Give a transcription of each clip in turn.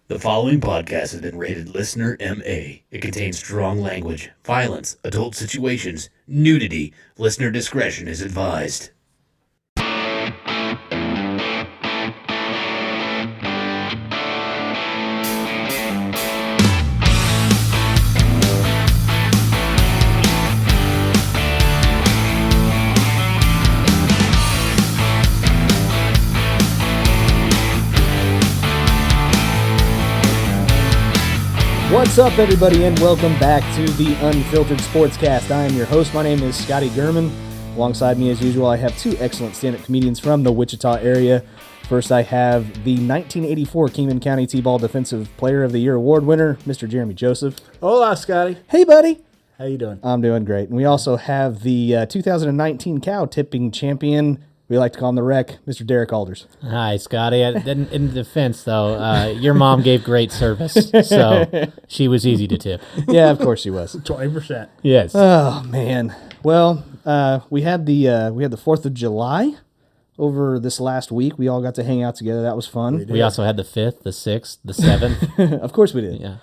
The following podcast has been rated Listener MA. It contains strong language, violence, adult situations, nudity. Listener discretion is advised. What's up, everybody, and welcome back to the Unfiltered Sportscast. I am your host. My name is Scotty Gurman. Alongside me, as usual, I have two excellent stand-up comedians from the Wichita area. First, I have the 1984 Kingman County T-Ball Defensive Player of the Year award winner, Mr. Jeremy Joseph. Hola, Scotty. Hey, buddy. How you doing? I'm doing great. And we also have the 2019 cow tipping champion. We like to call him the Wreck, Mr. Derek Alders. Hi, Scotty. In defense, though, your mom gave great service, so she was easy to tip. Yeah, of course she was. 20%. Yes. Oh, man. Well, we had the 4th of July over this last week. We all got to hang out together. That was fun. We also had the 5th, the 6th, the 7th. Of course we did. Yeah.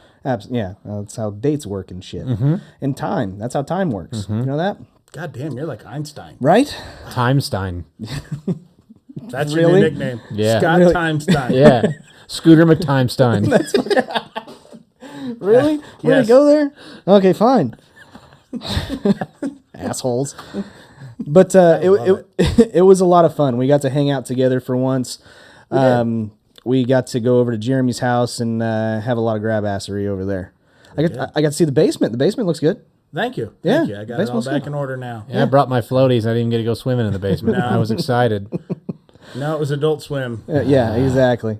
Yeah, that's how dates work and shit. And time. That's how time works. You know that? God damn, you're like Einstein. Right? Timestein. That's Really? your new nickname. Yeah. Scott Really? Timestein. Yeah. Scooter McTimestein. Really? We're going Yes. to go there? Okay, fine. Assholes. But it was a lot of fun. We got to hang out together for once. We got to go over to Jeremy's house and have a lot of grab-assery over there. I got to see the basement. The basement looks good. Thank you. Yeah. Thank you. I got it all Basement's back good. in order now. Yeah, I brought my floaties. I didn't even get to go swimming in the basement. No. I was excited. No, it was Adult Swim. Yeah, exactly.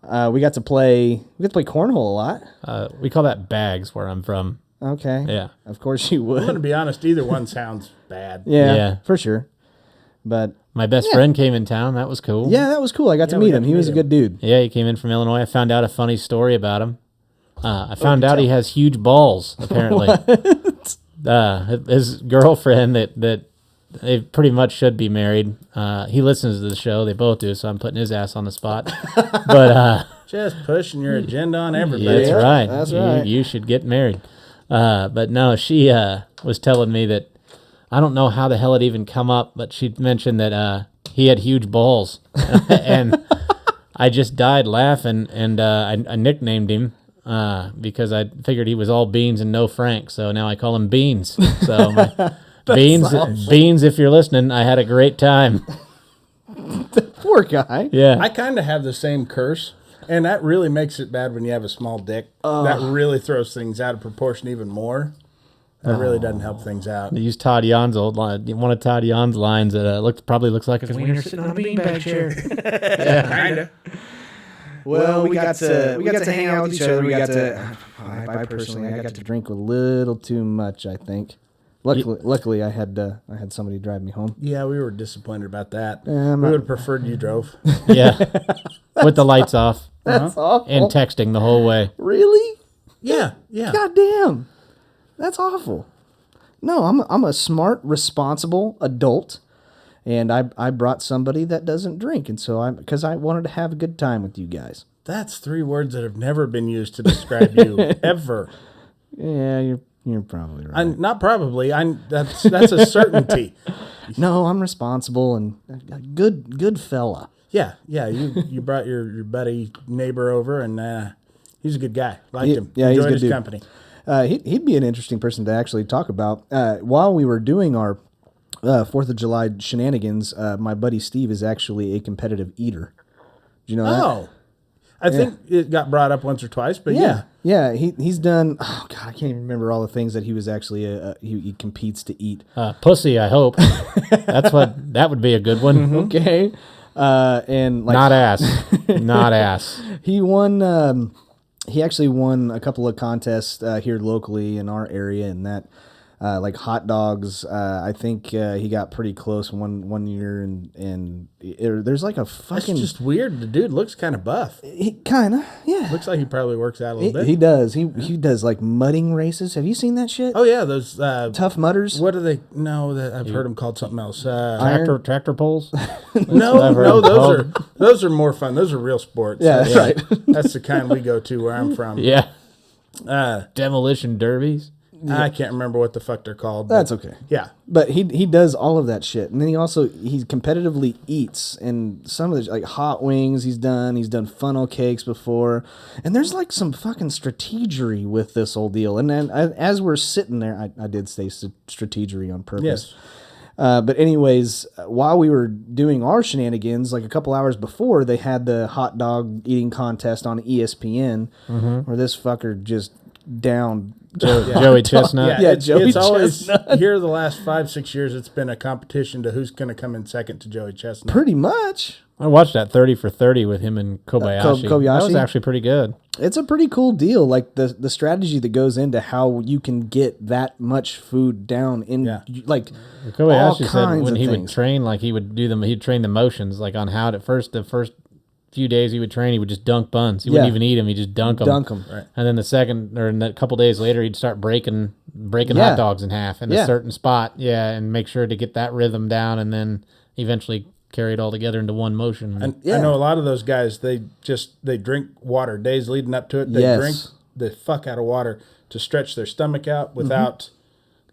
We got to play cornhole a lot. We call that bags where I'm from. Okay. Yeah. Of course you I'm going to would. be honest, either one sounds bad. Yeah, Yeah. for sure. But My best friend came in town. That was cool. yeah, that was cool. I got to we meet got him. to He meet was a him. good dude. Yeah, he came in from Illinois. I found out a funny story about him. I found out he has huge balls, apparently. His girlfriend that they pretty much should be married. He listens to the show. They both do, so I'm putting his ass on the spot. But Just pushing your agenda on everybody. that's right. that's right. You should get married. But no, she was telling me that I don't know how the hell it even come up, but she mentioned that he had huge balls, and I just died laughing, and I nicknamed him. Because I figured he was all beans and no Frank, so now I call him Beans. So Beans, if you're listening, I had a great time. Poor guy. Yeah, I kind of have the same curse, and that really makes it bad when you have a small dick. That really throws things out of proportion even more. That really doesn't help things out. I used Todd Yon's old line, one of Todd Yon's lines that probably looks like a wiener sitting on a beanbag chair. Kind of. Well, we got to hang out with each other. We got to. I personally, I got to drink a little too much. I think. Luckily, I had somebody drive me home. Yeah, we were disappointed about that. I'm we not- would have preferred you drove. Yeah, with the lights off That's awful. and texting the whole way. Really? Yeah, yeah. God damn. That's awful. No, I'm a smart, responsible adult, and I brought somebody that doesn't drink, and so because I wanted to have a good time with you guys. That's 3 words that have never been used to describe you ever. Yeah, you're probably right. Not probably. That's a certainty. No, I'm responsible and a good fella. Yeah. You brought your buddy neighbor over, and he's a good guy. Liked him. Yeah, he's a Enjoyed good his dude. company. He'd be an interesting person to actually talk about. While we were doing our 4th of July shenanigans, my buddy Steve is actually a competitive eater. Do you know that? Oh, I think it got brought up once or twice, but yeah. Yeah, he's done. Oh God, I can't even remember all the things that he was actually. He competes to eat. Pussy, I hope. That would be a good one. Okay, and like Not ass. Not ass. he won. He actually won a couple of contests here locally in our area, and that like hot dogs. I think he got pretty close one year, and there's like a fucking. It's just weird. The dude looks kind of buff. He kind of, yeah. Looks like he probably works out a little bit. He does. He does like mudding races. Have you seen that shit? Oh yeah, those Tough mudders. What are they? No, I've heard them called something else. Tractor poles. No, those are more fun. Those are real sports. Yeah, that's right. That's the kind we go to where I'm from. Yeah. Demolition derbies. I can't remember what the fuck they're called. That's okay. Yeah. But he does all of that shit, and then he competitively eats, and some of the like hot wings he's done funnel cakes before, and there's like some fucking strategery with this whole deal. And then as we're sitting there, I did say strategery on purpose. Yes. But anyways, while we were doing our shenanigans, like a couple hours before, they had the hot dog eating contest on ESPN, where this fucker just downed Joey Chestnut. Yeah, Joey it's always Chestnut. here the last 5-6 years. It's been a competition to who's going to come in second to Joey Chestnut. Pretty much. I watched that 30 for 30 with him and Kobayashi. Kobayashi? That was actually pretty good. It's a pretty cool deal. Like the strategy that goes into how you can get that much food down in like all Kobayashi said kinds when of he would things. train, like he'd train the motions, like on how the first few days he would train, he would just dunk buns. He wouldn't even eat them. He'd just dunk them. Right. And then the second, or a couple days later, he'd start breaking hot dogs in half in a certain spot. Yeah, and make sure to get that rhythm down, and then eventually carry it all together into one motion. And I know a lot of those guys, they drink water days leading up to it. They drink the fuck out of water to stretch their stomach out without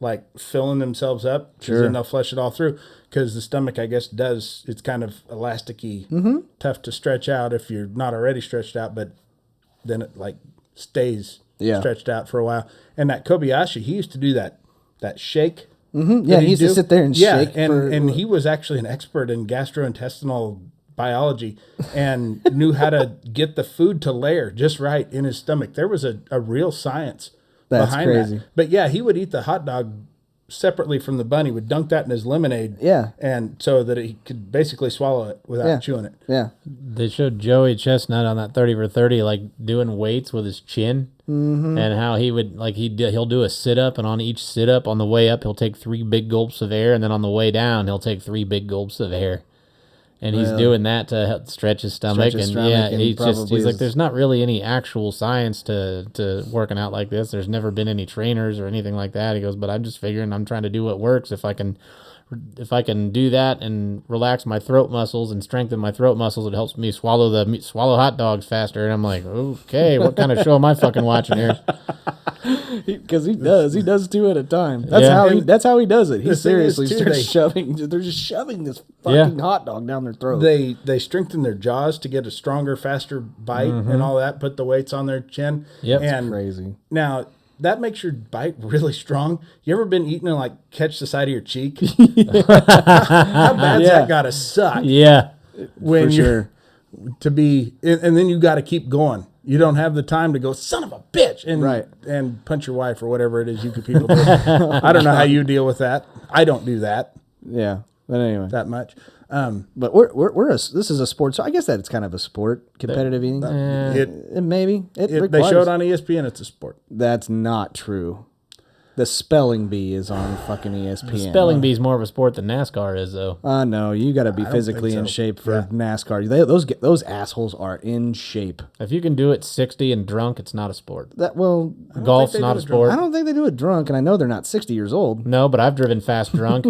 like filling themselves up. Sure. Then they'll flush it all through. Because the stomach, I guess, it's kind of elasticy, tough to stretch out if you're not already stretched out, but then it like stays stretched out for a while. And that Kobayashi, he used to do that shake. Yeah, he used to sit there and shake. And he was actually an expert in gastrointestinal biology and knew how to get the food to layer just right in his stomach. There was a real science behind crazy. that. But yeah, he would eat the hot dog separately from the bun. He would dunk that in his lemonade. Yeah. And so that he could basically swallow it without chewing it. Yeah. They showed Joey Chestnut on that 30 for 30, like doing weights with his chin, and how he would he'll do a sit up, and on each sit up on the way up he'll take 3 big gulps of air, and then on the way down he'll take 3 big gulps of air. And he's doing that to help stretch his stomach. He's like, there's not really any actual science to working out like this. There's never been any trainers or anything like that. He goes, but I'm just figuring I'm trying to do what works. If I can do that and relax my throat muscles and strengthen my throat muscles, it helps me swallow hot dogs faster. And I'm like, okay, what kind of show am I fucking watching here? Because he does 2 at a time. That's how he does it. He seriously starts shoving. They're just shoving this fucking hot dog down their throat. They strengthen their jaws to get a stronger, faster bite and all that. Put the weights on their chin. Yep, and crazy. Now that makes your bite really strong. You ever been eating and like catch the side of your cheek? How bad's that gotta suck? Yeah, when you're to be, and then you got to keep going. You don't have the time to go, son of a bitch, and punch your wife or whatever it is you people do. I don't know how you deal with that. I don't do that. Yeah, but anyway, that much. But this is a sport, so I guess that it's kind of a sport, competitive eating. Maybe they show it on ESPN. It's a sport. That's not true. The spelling bee is on fucking ESPN. The spelling bee is more of a sport than NASCAR is, though. No, you got to be physically in shape for NASCAR. Those assholes are in shape. If you can do it 60 and drunk, it's not a sport. Golf's not a sport. I don't think they do it drunk, and I know they're not 60 years old. No, but I've driven fast drunk.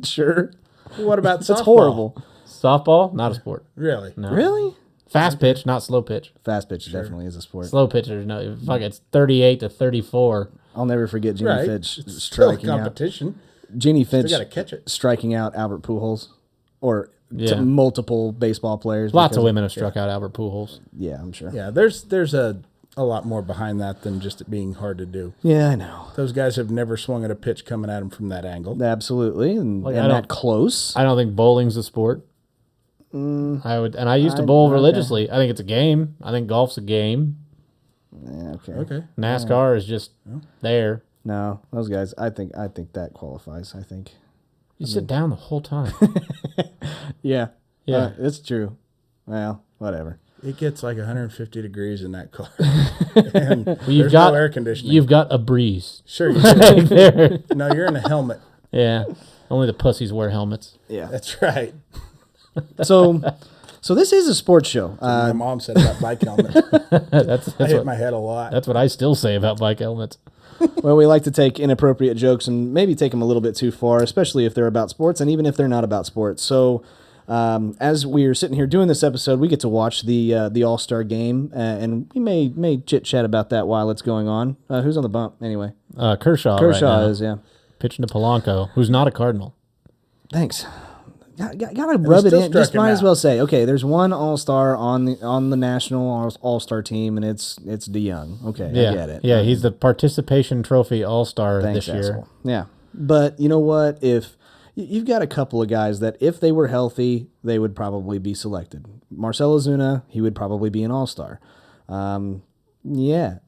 Sure. What about softball? That's horrible. Softball, not a sport. Really? No. Really? Fast pitch, not slow pitch. Fast pitch definitely is a sport. Slow pitchers, no. Fuck, it's 38 to 34. I'll never forget Jenny Fitch It's striking still competition. out. Jenny Fitch Still got to catch it. striking out Albert Pujols, or multiple baseball players. Lots of women have struck out Albert Pujols. Yeah, I'm sure. Yeah, there's a lot more behind that than just it being hard to do. Yeah, I know. Those guys have never swung at a pitch coming at them from that angle. Absolutely, and that close. I don't think bowling's a sport. I used to bowl religiously. I think it's a game. I think golf's a game. Yeah, Okay. NASCAR is just there. No, those guys. I think that qualifies. I think. You sit down the whole time. Yeah. Yeah. It's true. Well, whatever. It gets like 150 degrees in that car. And You've there's got no air conditioning. You've got a breeze. Sure you Right do. there. No, you're in a helmet. Yeah. Only the pussies wear helmets. Yeah. That's right. So this is a sports show. My mom said about bike helmets. That's I hit what, my head a lot. that's what I still say about bike helmets. Well, we like to take inappropriate jokes and maybe take them a little bit too far, especially if they're about sports and even if they're not about sports. So, as we are sitting here doing this episode, we get to watch the All-Star Game, and we may chit-chat about that while it's going on. Who's on the bump, anyway? Kershaw right Kershaw now, is, yeah. pitching to Polanco, who's not a Cardinal. Thanks. Gotta rub it still in. Just struck him might as out. well say, okay, there's one All-Star on the national All-Star team, and it's DeYoung. Okay, Yeah, I get it. yeah, he's the participation trophy All-Star Thanks, this year. asshole. Yeah, but you know what? If you've got a couple of guys that, if they were healthy, they would probably be selected. Marcell Ozuna, he would probably be an All-Star. Yeah.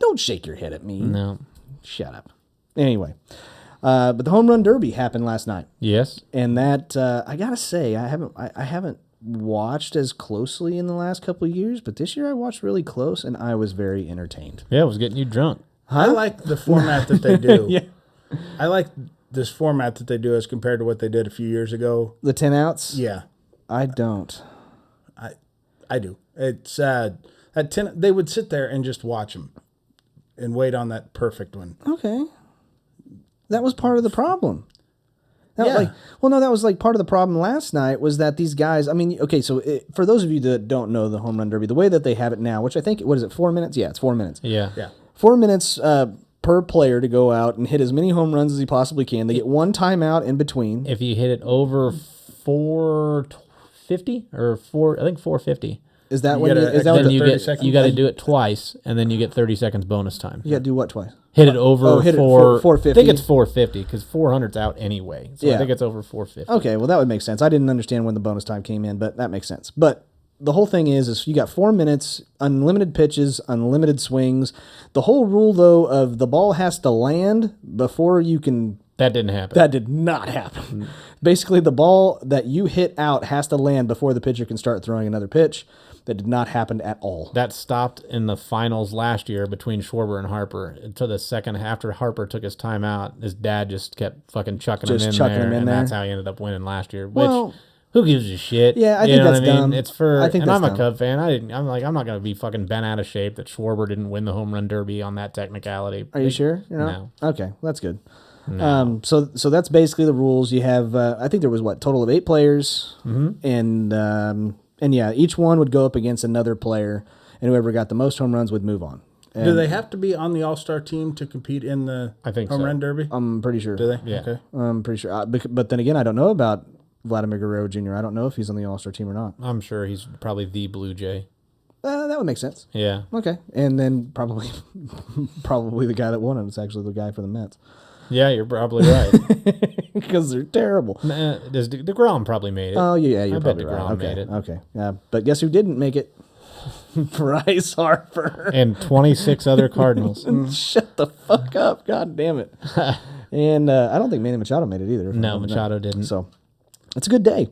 Don't shake your head at me. No. Shut up. Anyway, but the home run derby happened last night. Yes. And that I gotta say, I haven't watched as closely in the last couple of years, but this year I watched really close, and I was very entertained. Yeah, it was getting you drunk. I like the format that they do. Yeah. I like this format that they do as compared to what they did a few years ago. The 10 outs? Yeah, I don't. I do. It's at 10. They would sit there and just watch them and wait on that perfect one. Okay. That was part of the problem. That Yeah. that was like part of the problem last night was that these guys, I mean, okay, so for those of you that don't know the home run derby, the way that they have it now, which I think, what is it, 4 minutes? Yeah, it's 4 minutes. Yeah. Yeah. 4 minutes per player to go out and hit as many home runs as he possibly can. They get one timeout in between. If you hit it over 450 or 450, Is that You when? gotta Is that extend what then the, you 30 get seconds? you got to do it twice, and then you get 30 seconds bonus time. you got to do what twice? Hit it over Oh, hit it for 450? I think it's 450 because 400's out anyway. So Yeah. I think it's over 450. Okay, well that would make sense. I didn't understand when the bonus time came in, but that makes sense. But the whole thing is you got 4 minutes, unlimited pitches, unlimited swings. The whole rule though of the ball has to land before you can. That didn't happen. That did not happen. Basically, the ball that you hit out has to land before the pitcher can start throwing another pitch. That did not happen at all. That stopped in the finals last year between Schwarber and Harper. Until the second after Harper took his timeout, his dad just kept fucking chucking him in there, and that's how he ended up winning last year. Which, Well, who gives a shit? Yeah, I You think know that's what I mean? dumb. It's for, I think and that's I'm a dumb. Cub fan. I'm not gonna be fucking bent out of shape that Schwarber didn't win the home run derby on that technicality. Are you sure? You're not? No. Okay, well, that's good. So that's basically the rules. You have, I think there was total of 8 players, and yeah, each one would go up against another player, and whoever got the most home runs would move on. And Do they have to be on the All-Star team to compete in the I think home so. run derby? I'm pretty sure. Do they? Yeah. Okay. I'm pretty sure. But then again, I don't know about Vladimir Guererro Jr. I don't know if he's on the All-Star team or not. I'm sure he's probably the Blue Jay. That would make sense. Yeah. Okay, and then probably the guy that won it is actually the guy for the Mets Yeah, you're probably right. because they're terrible. DeGrom probably made it. Oh yeah, you're I bet probably right. DeGrom Okay, made it. okay. Yeah, but guess who didn't make it? Bryce Harper. And 26 other Cardinals. Shut the fuck up! God damn it! And I don't think Manny Machado made it either. No, Machado didn't. So it's a good day.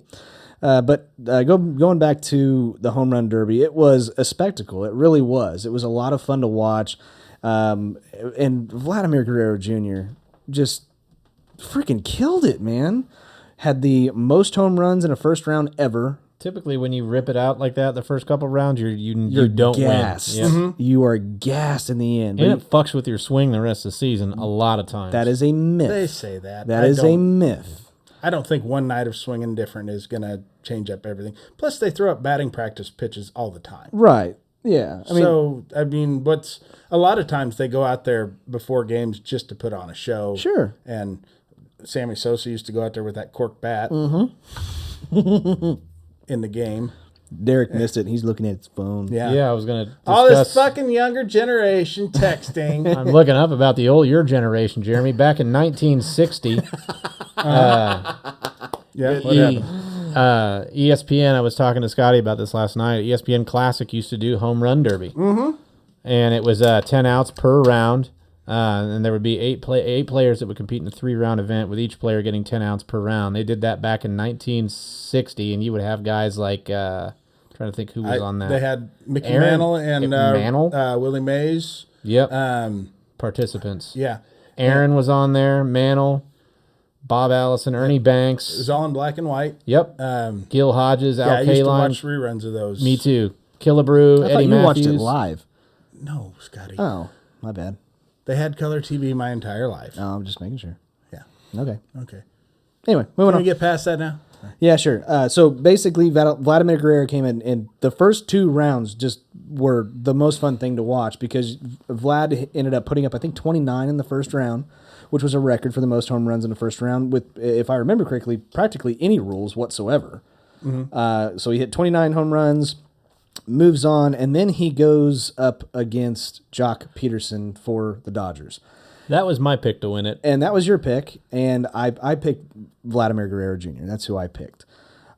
But going back to the home run derby, it was a spectacle. It really was. It was a lot of fun to watch. And Vladimir Guerrero Jr. just freaking killed it, man. Had the most home runs in a first round ever. Typically, when you rip it out like that, the first couple rounds, you don't gassed. win. Yeah. You are gassed in the end. And it fucks with your swing the rest of the season a lot of times. That is a myth. They say that. That is a myth. I don't think one night of swinging different is going to change up everything. Plus, they throw up batting practice pitches all the time. Right. Yeah. I mean, what's a lot of times they go out there before games just to put on a show. Sure. And Sammy Sosa used to go out there with that cork bat in the game. Derek missed it. He's looking at his phone. Yeah, I was going to All this discuss. fucking younger generation texting. I'm looking up about your generation, Jeremy. Back in 1960, Yeah, what happened? ESPN, I was talking to Scotty about this last night. ESPN Classic used to do home run derby. Mm-hmm. And it was 10 outs per round. And there would be eight players that would compete in a 3-round event with each player getting 10 outs per round. They did that back in 1960, and you would have guys like Trying to think who was on that. They had Mickey Aaron- Mantle and Mantle? Willie Mays. Yep. Participants. Yeah. Aaron was on there. Mantle, Bob Allison, Ernie It Banks. was all in black and white. Yep. Gil Hodges, Yeah, Al I used to Kaline. watch reruns of those. Me too. Killebrew, I Eddie thought you Matthews. watched it live. No, Scotty. Oh, my bad. They had color TV my entire life. Oh, I'm just making sure. Yeah. Okay. Okay. Anyway, moving Can we on. get past that now? Yeah, sure. So basically, Vladimir Guerrero came in, and the first 2 rounds just were the most fun thing to watch because Vlad ended up putting up, I think, 29 in the first round, which was a record for the most home runs in the first round with, if I remember correctly, practically any rules whatsoever. So he hit 29 home runs, moves on, and then he goes up against Jock Peterson for the Dodgers. That was my pick to win it. And that was your pick, and I picked Vladimir Guerrero Jr. That's who I picked.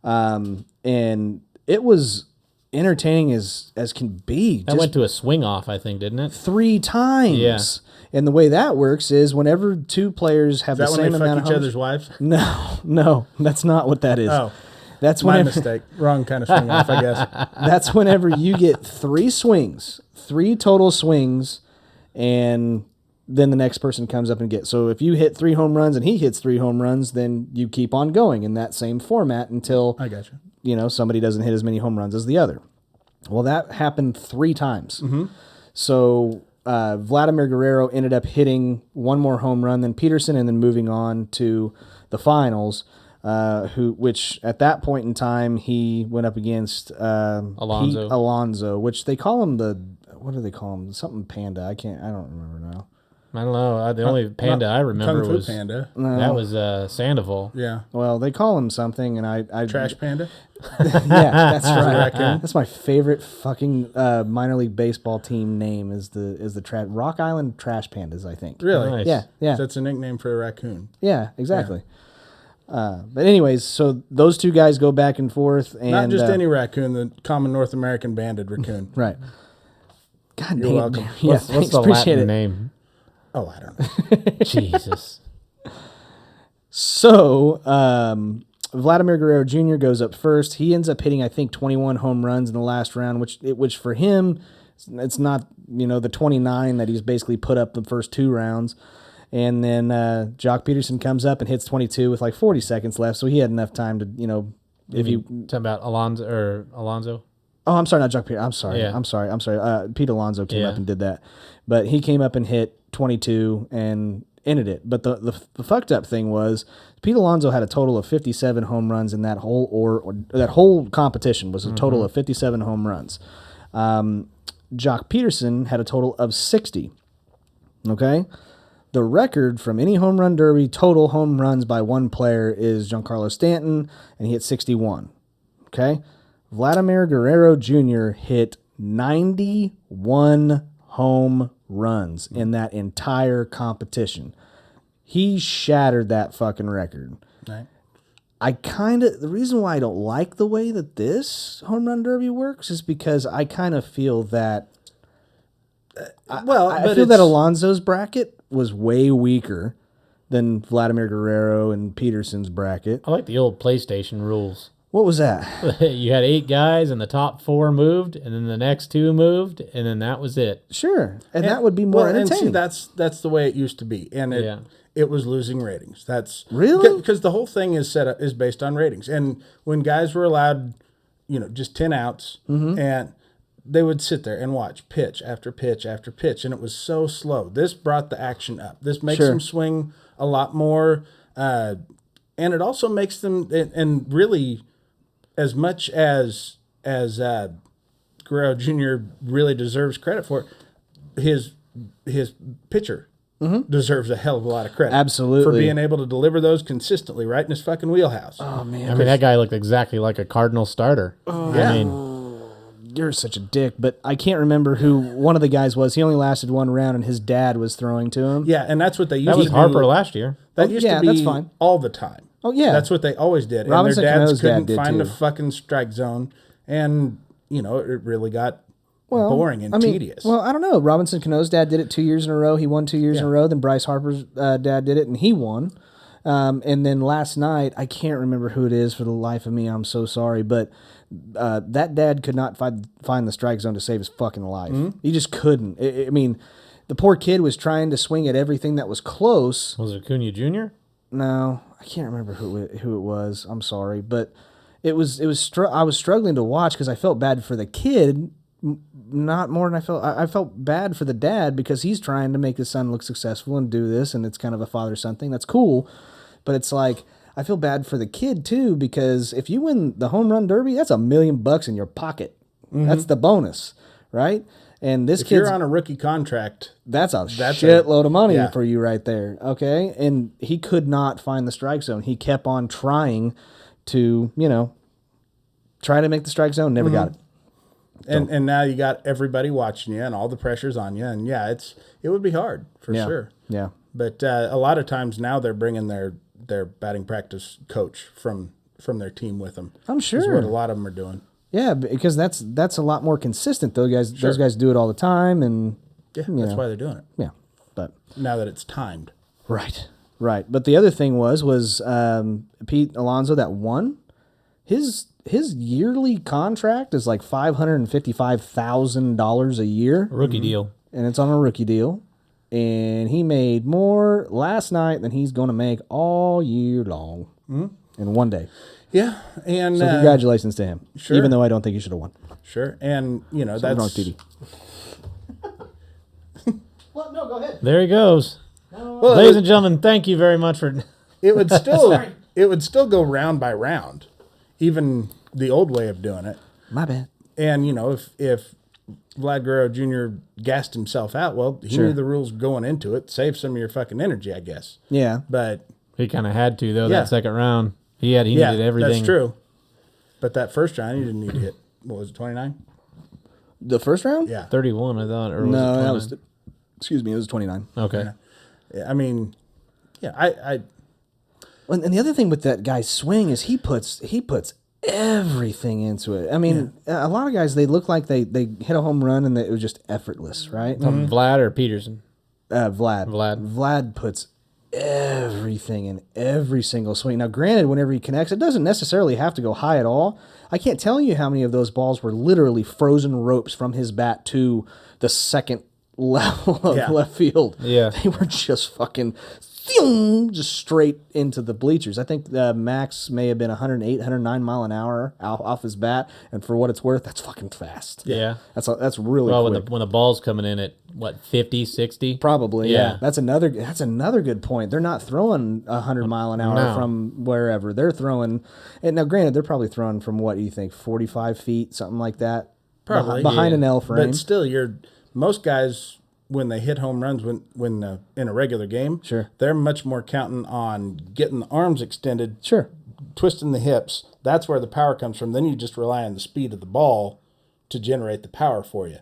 And it was entertaining as can be. That went to a swing off, I think, didn't it? 3 times. Yeah. And the way that works is whenever 2 players have Is that the when same they amount fuck of each homers. other's wives? No, that's not what that is. Oh, That's my whenever, mistake. Wrong kind of swing off, I guess. that's whenever you get 3 swings, 3 total swings, and then the next person comes up and gets. So if you hit 3 home runs and he hits 3 home runs, then you keep on going in that same format until I got you. somebody doesn't hit as many home runs as the other. Well, that happened 3 times. So Vladimir Guerrero ended up hitting 1 more home run than Peterson, and then moving on to the finals. Which at that point in time he went up against Alonso. Pete Alonso, which they call him what do they call him? Something Panda. I don't remember now. I don't know. The only panda I remember Kung Fu was Panda. that was Sandoval. Yeah. Well, they call him something, and I Trash Panda. Yeah, that's right. Raccoon. That's my favorite fucking minor league baseball team name is the Rock Island Trash Pandas, I think. Really? Nice. Yeah. That's a nickname for a raccoon. Yeah, exactly. But anyways, so those 2 guys go back and forth, and Not just any raccoon, the common North American banded raccoon. right. God You're damn. welcome. Yeah, What's thanks, the appreciate Latin it. name? Oh, I don't know. Jesus. So, Vladimir Guerrero Jr. goes up first. He ends up hitting, I think, 21 home runs in the last round, which for him, it's not, the 29 that he's basically put up the first 2 rounds. And then Jock Peterson comes up and hits 22 with like 40 seconds left, so he had enough time to, if you Talking about Alonso? Oh, I'm sorry, not Jock Peterson. I'm sorry. Yeah. I'm sorry. Pete Alonso came Yeah. up and did that. But he came up and hit 22 and ended it. But the fucked up thing was Pete Alonso had a total of 57 home runs in that whole competition was a total of 57 home runs. Jock Peterson had a total of 60. Okay? The record from any home run derby total home runs by one player is Giancarlo Stanton, and he hit 61. Okay? Vladimir Guerrero Jr. hit 91 home runs in that entire competition. He shattered that fucking record. Right. The reason why I don't like the way that this home run derby works is because I kind of feel that I feel that Alonso's bracket was way weaker than Vladimir Guerrero and Peterson's bracket. I like the old PlayStation rules. What was that? You had 8 guys, and the top 4 moved, and then the next 2 moved, and then that was it. Sure, and that would be more entertaining. And see, that's the way it used to be, and it was losing ratings. That's Really? Because the whole thing is based on ratings, and when guys were allowed, just 10 outs, and they would sit there and watch pitch after pitch after pitch, and it was so slow. This brought the action up. This makes them swing a lot more, and it also makes them and really. As much as Guerrero Jr. really deserves credit for it, his pitcher deserves a hell of a lot of credit. Absolutely. For being able to deliver those consistently right in his fucking wheelhouse. Oh, man. I mean, that guy looked exactly like a Cardinal starter. Yeah. I mean, You're such a dick, but I can't remember who one of the guys was. He only lasted 1 round, and his dad was throwing to him. Yeah, and that's what they used that was to Harper do. last year. That used to be that's fine. all the time. Oh, yeah. That's what they always did. Robinson and their Cano's dads dad couldn't did find too. a fucking strike zone. And, it really got boring and tedious. Well, I don't know. Robinson Cano's dad did it 2 years in a row. He won 2 years in a row. Then Bryce Harper's dad did it, and he won. And then last night, I can't remember who it is for the life of me. I'm so sorry. But that dad could not find the strike zone to save his fucking life. He just couldn't. I mean, the poor kid was trying to swing at everything that was close. Was it Acuna Jr.? No, I can't remember who it was. I'm sorry, but I was struggling to watch because I felt bad for the kid, not more than I felt bad for the dad because he's trying to make his son look successful and do this, and it's kind of a father-son thing. That's cool, but it's like I feel bad for the kid too because if you win the home run derby, that's $1 million in your pocket. That's the bonus, right? And this if kid's you're on a rookie contract, that's a shitload of money for you right there. Okay. And he could not find the strike zone. He kept on trying to, try to make the strike zone, never got it. And now you got everybody watching you and all the pressure's on you. And it would be hard for sure. Yeah. But a lot of times now they're bringing their batting practice coach from their team with them. I'm sure. Is what a lot of them are doing. Yeah, because that's a lot more consistent. Those guys do it all the time, and that's why they're doing it. Yeah, but now that it's timed, right. But the other thing was Pete Alonso that won. His yearly contract is like $555,000 a year, Rookie deal, and it's on a rookie deal. And he made more last night than he's going to make all year long in one day. Yeah, and so congratulations to him. Sure. Even though I don't think he should have won. Sure, and that's wrong with TV. What? No, go ahead. There he goes. Well, ladies and gentlemen, thank you very much for. It would still go round by round, even the old way of doing it. My bad. And if Vlad Guerrero Jr. gassed himself out, well, he knew the rules going into it. Save some of your fucking energy, I guess. Yeah, but he kind of had to though that second round. He needed everything. That's true. But that first round, he didn't need to hit. What was it, 29? The first round? Yeah, 31. I thought. Or no, that was was. Excuse me, it was 29. Okay. Yeah, I mean, I. And the other thing with that guy's swing is he puts everything into it. I mean, a lot of guys they look like they hit a home run and it was just effortless, right? Vlad or Peterson? Vlad puts everything in every single swing. Now, granted, whenever he connects, it doesn't necessarily have to go high at all. I can't tell you how many of those balls were literally frozen ropes from his bat to the second level of left field. Yeah. They were just fucking just straight into the bleachers. I think max may have been 108, 109 mile an hour off his bat, and for what it's worth, that's fucking fast. Yeah. That's really quick. When the ball's coming in at what, 50, 60? Probably, yeah. That's another good point. They're not throwing 100 mile an hour from wherever. They're throwing, and now granted, they're probably throwing from what do you think, 45 feet, something like that? Probably. Behind an L frame. But still, most guys, when they hit home runs when in a regular game, sure, they're much more counting on getting the arms extended, sure, twisting the hips. That's where the power comes from. Then you just rely on the speed of the ball to generate the power for you.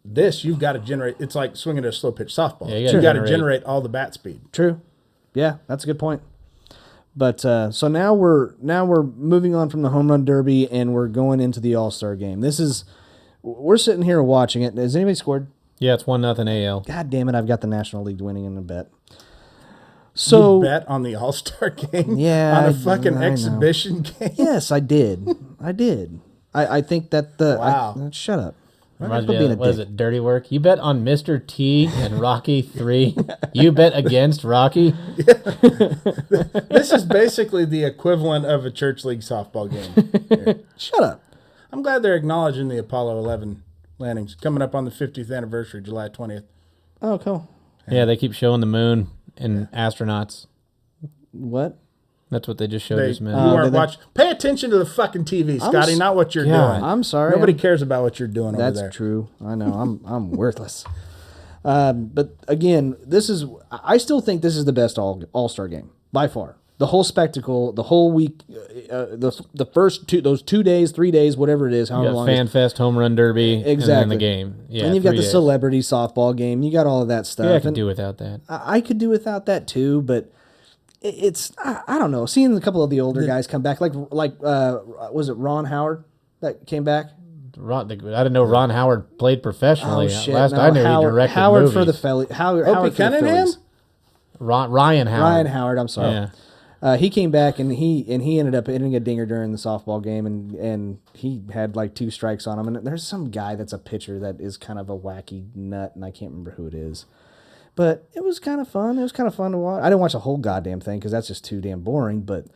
This, you've got to generate. It's like swinging a slow pitch softball. Yeah, you got to generate all the bat speed. True. Yeah, that's a good point. But so now we're moving on from the home run derby and we're going into the All-Star game. We're sitting here watching it. Has anybody scored? Yeah, it's 1-0 AL. God damn it! I've got the National League winning in a bet. So you bet on the All-Star game? Yeah, on a fucking exhibition game? Yes, I did. I think that wow. Shut up. Reminds me of, what is it, Dirty Work? You bet on Mr. T and Rocky 3. You bet against Rocky. This is basically the equivalent of a church league softball game. Here. Shut up. I'm glad they're acknowledging the Apollo 11 landings coming up on the 50th anniversary, July 20th. Oh, cool. Yeah, they keep showing the moon and astronauts. What? That's what they just showed us, man. You weren't watching. Pay attention to the fucking TV, Scotty, not what you're doing. I'm sorry. Nobody cares about what you're doing over there. That's true. I know. I'm worthless. But again, I still think this is the best All-Star game by far. The whole spectacle, the whole week, the first those 2 days, 3 days, whatever it is, however long. Fan Fest, Home Run Derby, exactly, and then the game. Yeah, and you've got the celebrity softball game. You got all of that stuff. Yeah, I could do without that. I could do without that too, but it's I don't know. Seeing a couple of the older guys come back, like was it Ron Howard that came back? I didn't know Ron Howard played professionally. Oh shit! Last I knew, he directed Howard movies. for the Phillies. Howard for the Cunningham? Phillies. Ryan Howard. Ryan Howard. I'm sorry. Yeah. He came back and he ended up hitting a dinger during the softball game, and he had like 2 strikes on him. And there's some guy that's a pitcher that is kind of a wacky nut, and I can't remember who it is. But it was kind of fun. It was kind of fun to watch. I didn't watch the whole goddamn thing because that's just too damn boring. But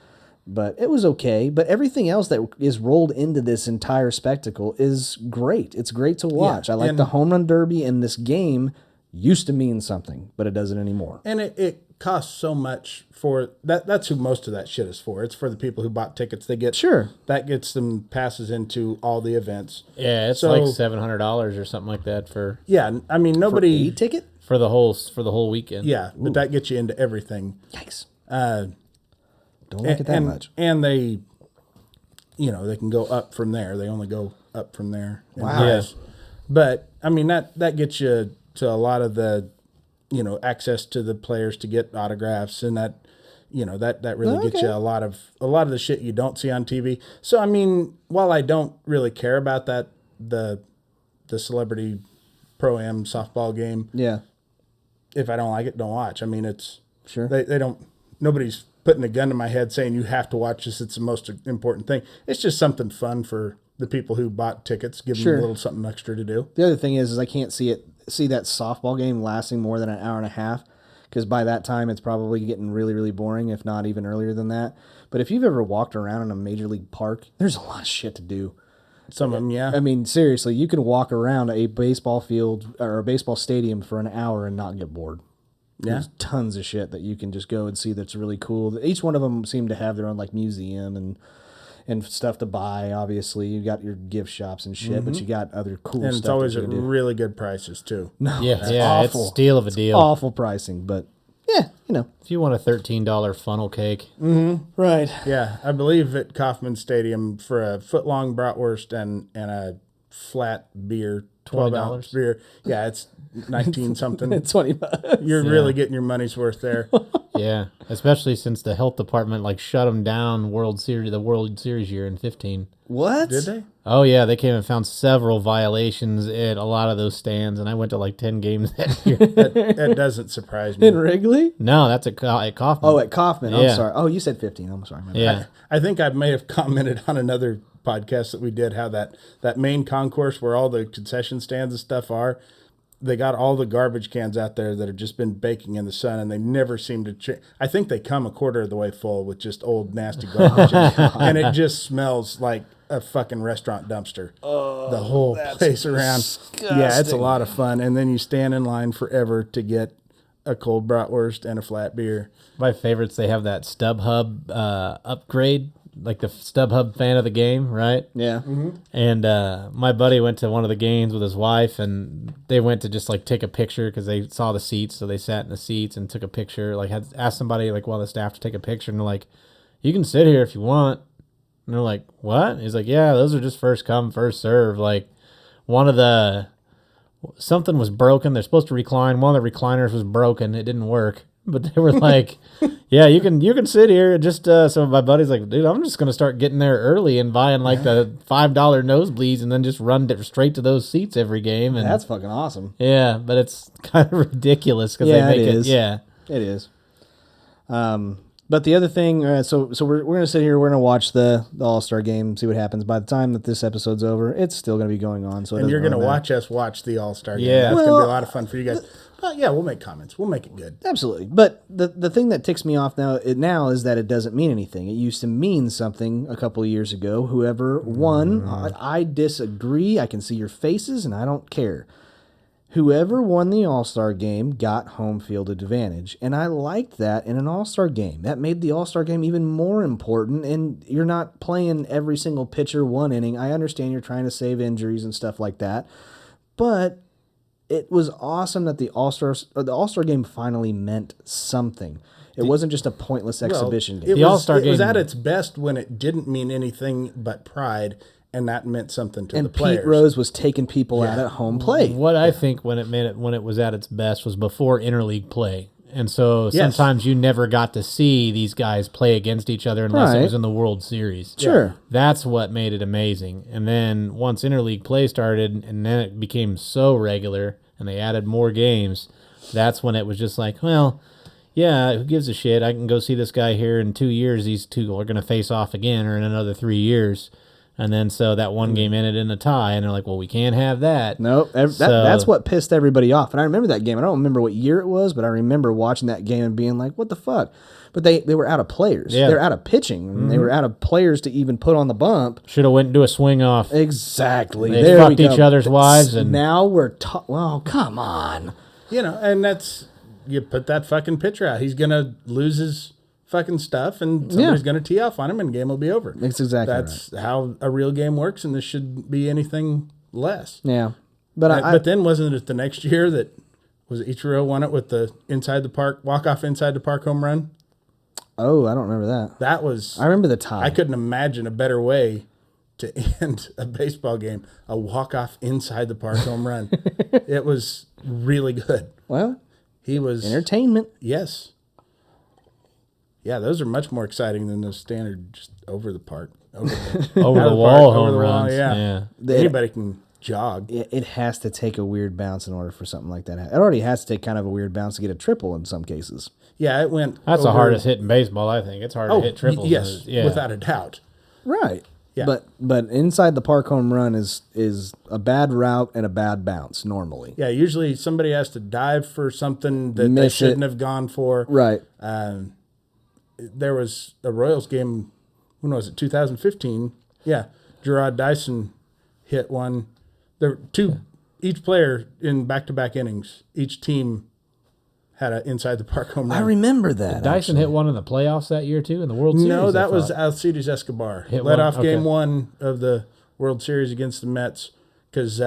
it was okay. But everything else that is rolled into this entire spectacle is great. It's great to watch. I like the home run derby, and this game used to mean something, but it doesn't anymore. And it costs so much for that. That's who most of that shit is for. It's for the people who bought tickets. They get that gets them passes into all the events. Yeah, it's like $700 or something like that for. Yeah, I mean nobody for a ticket for the whole weekend. Yeah, but that gets you into everything. Yikes! Don't like it that much. And they, they can go up from there. They only go up from there. Wow. Yes. But I mean that gets you to a lot of the, access to the players to get autographs, and that, that really gets you a lot of the shit you don't see on TV. So I mean, while I don't really care about that, the celebrity pro-am softball game. Yeah. If I don't like it, don't watch. I mean, it's sure they don't. Nobody's putting a gun to my head saying you have to watch this. It's the most important thing. It's just something fun for the people who bought tickets. Give them a little something extra to do. The other thing is I can't see that softball game lasting more than an hour and a half, because by that time it's probably getting really, really boring, if not even earlier than that. But if you've ever walked around in a major league park, there's a lot of shit to do. Some of them, yeah. I mean, seriously, you can walk around a baseball field or a baseball stadium for an hour and not get bored. Yeah. There's tons of shit that you can just go and see that's really cool. Each one of them seem to have their own like museum and stuff to buy. Obviously, you got your gift shops and shit, but you got other cool stuff. And it's always at really good prices too. No, yeah, awful. it's a steal of a deal. Awful pricing, but yeah, If you want a $13 funnel cake, right? Yeah, I believe at Kauffman Stadium for a foot-long bratwurst and a flat beer, 12-ounce beer. Yeah, it's 19 something. $20. You're really getting your money's worth there. yeah, especially since the health department shut them down the World Series year in 15. What? Did they? Oh yeah, they came and found several violations at a lot of those stands, and I went to 10 games that year. That doesn't surprise me. In Wrigley? No, that's at Kauffman. Oh, at Kauffman. Yeah. I'm sorry. Oh, you said 15. I'm sorry. Yeah. I think I may have commented on another podcast that we did how that main concourse where all the concession stands and stuff are, they got all the garbage cans out there that have just been baking in the sun, and they never seem to change. I think they come a quarter of the way full with just old nasty garbage, and it just smells like a fucking restaurant dumpster. The whole place around. Disgusting. Yeah, it's a lot of fun, and then you stand in line forever to get a cold bratwurst and a flat beer. My favorites, they have that StubHub upgrade, like the StubHub fan of the game, right? Yeah. Mm-hmm. And my buddy went to one of the games with his wife, and they went to just take a picture because they saw the seats, so they sat in the seats and took a picture. Had asked somebody one of the staff to take a picture, and they're like, "You can sit here if you want." And they're like, "What?" He's like, "Yeah, those are just first come, first serve." Something was broken. They're supposed to recline. One of the recliners was broken. It didn't work. But they were like, "Yeah, you can sit here." Just so my buddy's like, "Dude, I'm just gonna start getting there early and buying the $5 nosebleeds and then just run straight to those seats every game." And That's fucking awesome. yeah, but it's kind of ridiculous because they make it. Yeah, it is. But the other thing, so we're gonna sit here. We're gonna watch the All-Star Game, see what happens. By the time that this episode's over, it's still gonna be going on. So and you're gonna watch us watch the All-Star Game. Yeah. That's gonna be a lot of fun for you guys. But yeah, we'll make comments. We'll make it good. Absolutely. But the thing that ticks me off now is that it doesn't mean anything. It used to mean something a couple of years ago. Whoever won, I disagree. I can see your faces, and I don't care. Whoever won the All-Star Game got home field advantage. And I liked that in an All-Star Game. That made the All-Star Game even more important, and you're not playing every single pitcher one inning. I understand you're trying to save injuries and stuff like that, but it was awesome that the All-Star Game finally meant something. It wasn't just a pointless exhibition game. It The All-Star was Game at its best when it didn't mean anything but pride, and that meant something to the And players. Pete Rose was taking people out at home plate. what I think when it was at its best was before interleague play. And so sometimes you never got to see these guys play against each other unless it was in the World Series. Sure. That's what made it amazing. And then once interleague play started and then it became so regular and they added more games, that's when it was just yeah, who gives a shit? I can go see this guy here in 2 years. These two are going to face off again, or in another 3 years. And then so that one game ended in a tie, and they're like, well, we can't have that. Nope. That's what pissed everybody off. And I remember that game. I don't remember what year it was, but I remember watching that game and being like, what the fuck? But they were out of players. Yeah. They're out of pitching. Mm-hmm. They were out of players to even put on the bump. Should have went and do a swing off. Exactly. They fucked each other's wives. And now we're well, come on. And that's, you put that fucking pitcher out. He's going to lose his fucking stuff, and somebody's going to tee off on him, and the game will be over. That's exactly That's how a real game works, and this shouldn't be anything less. Yeah. But then wasn't it the next year that was Ichiro won it with the walk-off inside the park home run? Oh, I don't remember that. That was... I remember the tie. I couldn't imagine a better way to end a baseball game, a walk-off inside the park home run. It was really good. Well, he was... entertainment. Yes. Yeah, those are much more exciting than those standard just over the park. Over the wall home runs. Yeah. Anybody can jog. It has to take a weird bounce in order for something like that. It already has to take kind of a weird bounce to get a triple in some cases. Yeah, it went... That's the hardest hit in baseball, I think. It's hard to hit triples. Yes, without a doubt. Right. Yeah. But inside the park home run is a bad route and a bad bounce normally. Yeah, usually somebody has to dive for something that they shouldn't have gone for. Right. There was a Royals game, when was it, 2015? Yeah, Gerard Dyson hit one. There were two, each player in back-to-back innings. Each team had an inside the park home run. I remember that. Did Dyson hit one in the playoffs that year too in the World Series? No, that was Alcides Escobar. Led off game one of the World Series against the Mets because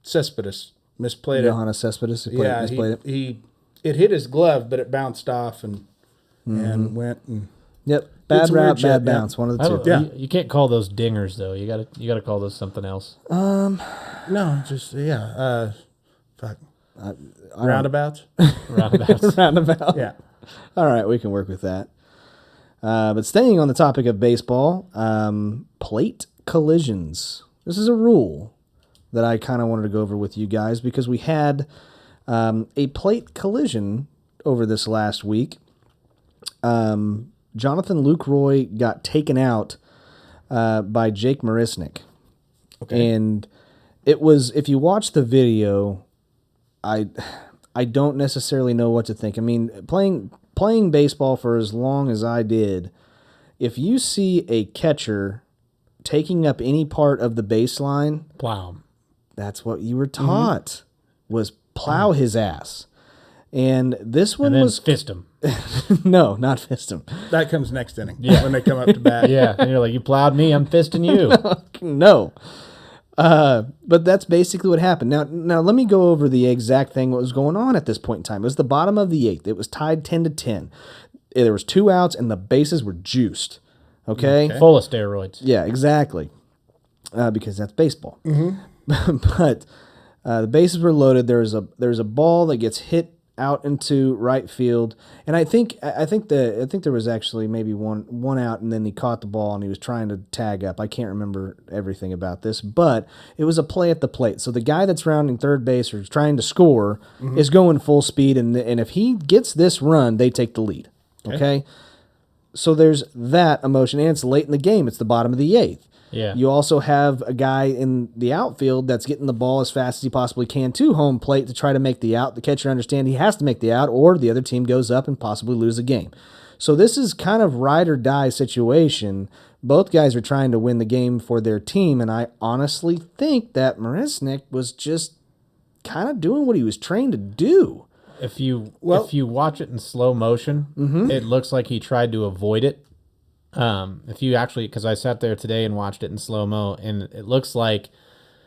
Cespedes misplayed it. Johannes Cespedes misplayed it. It hit his glove, but it bounced off and went and... Yep. Bad route, bad bounce. One of the two. Yeah. You can't call those dingers though. You gotta call those something else. No, just fuck. Roundabouts. Roundabout. Yeah. All right, we can work with that. But staying on the topic of baseball, plate collisions. This is a rule that I kind of wanted to go over with you guys because we had a plate collision over this last week. Jonathan Lucroy got taken out by Jake Marisnick. Okay. And it was, if you watch the video, I don't necessarily know what to think. I mean, playing baseball for as long as I did, if you see a catcher taking up any part of the baseline, plow him. That's what you were taught, was plow his ass. And this one and then was fist him. No, not fist him. That comes next inning when they come up to bat. Yeah, and you're like, you plowed me, I'm fisting you. No. But that's basically what happened. Now let me go over the exact thing what was going on at this point in time. It was the bottom of the eighth. It was tied 10-10. There was 2 outs and the bases were juiced. Okay? Full of steroids. Yeah, exactly. Because that's baseball. Mm-hmm. But the bases were loaded. There's a ball that gets hit out into right field, and I think there was actually maybe one out, and then he caught the ball and he was trying to tag up. I can't remember everything about this, but it was a play at the plate. So the guy that's rounding third base or trying to score is going full speed, and if he gets this run, they take the lead. Okay? So there's that emotion, and it's late in the game. It's the bottom of the eighth. Yeah. You also have a guy in the outfield that's getting the ball as fast as he possibly can to home plate to try to make the out. The catcher understands he has to make the out, or the other team goes up and possibly lose the game. So this is kind of ride or die situation. Both guys are trying to win the game for their team, and I honestly think that Marisnick was just kind of doing what he was trained to do. If you watch it in slow motion, it looks like he tried to avoid it. If you actually, because I sat there today and watched it in slow-mo, and it looks like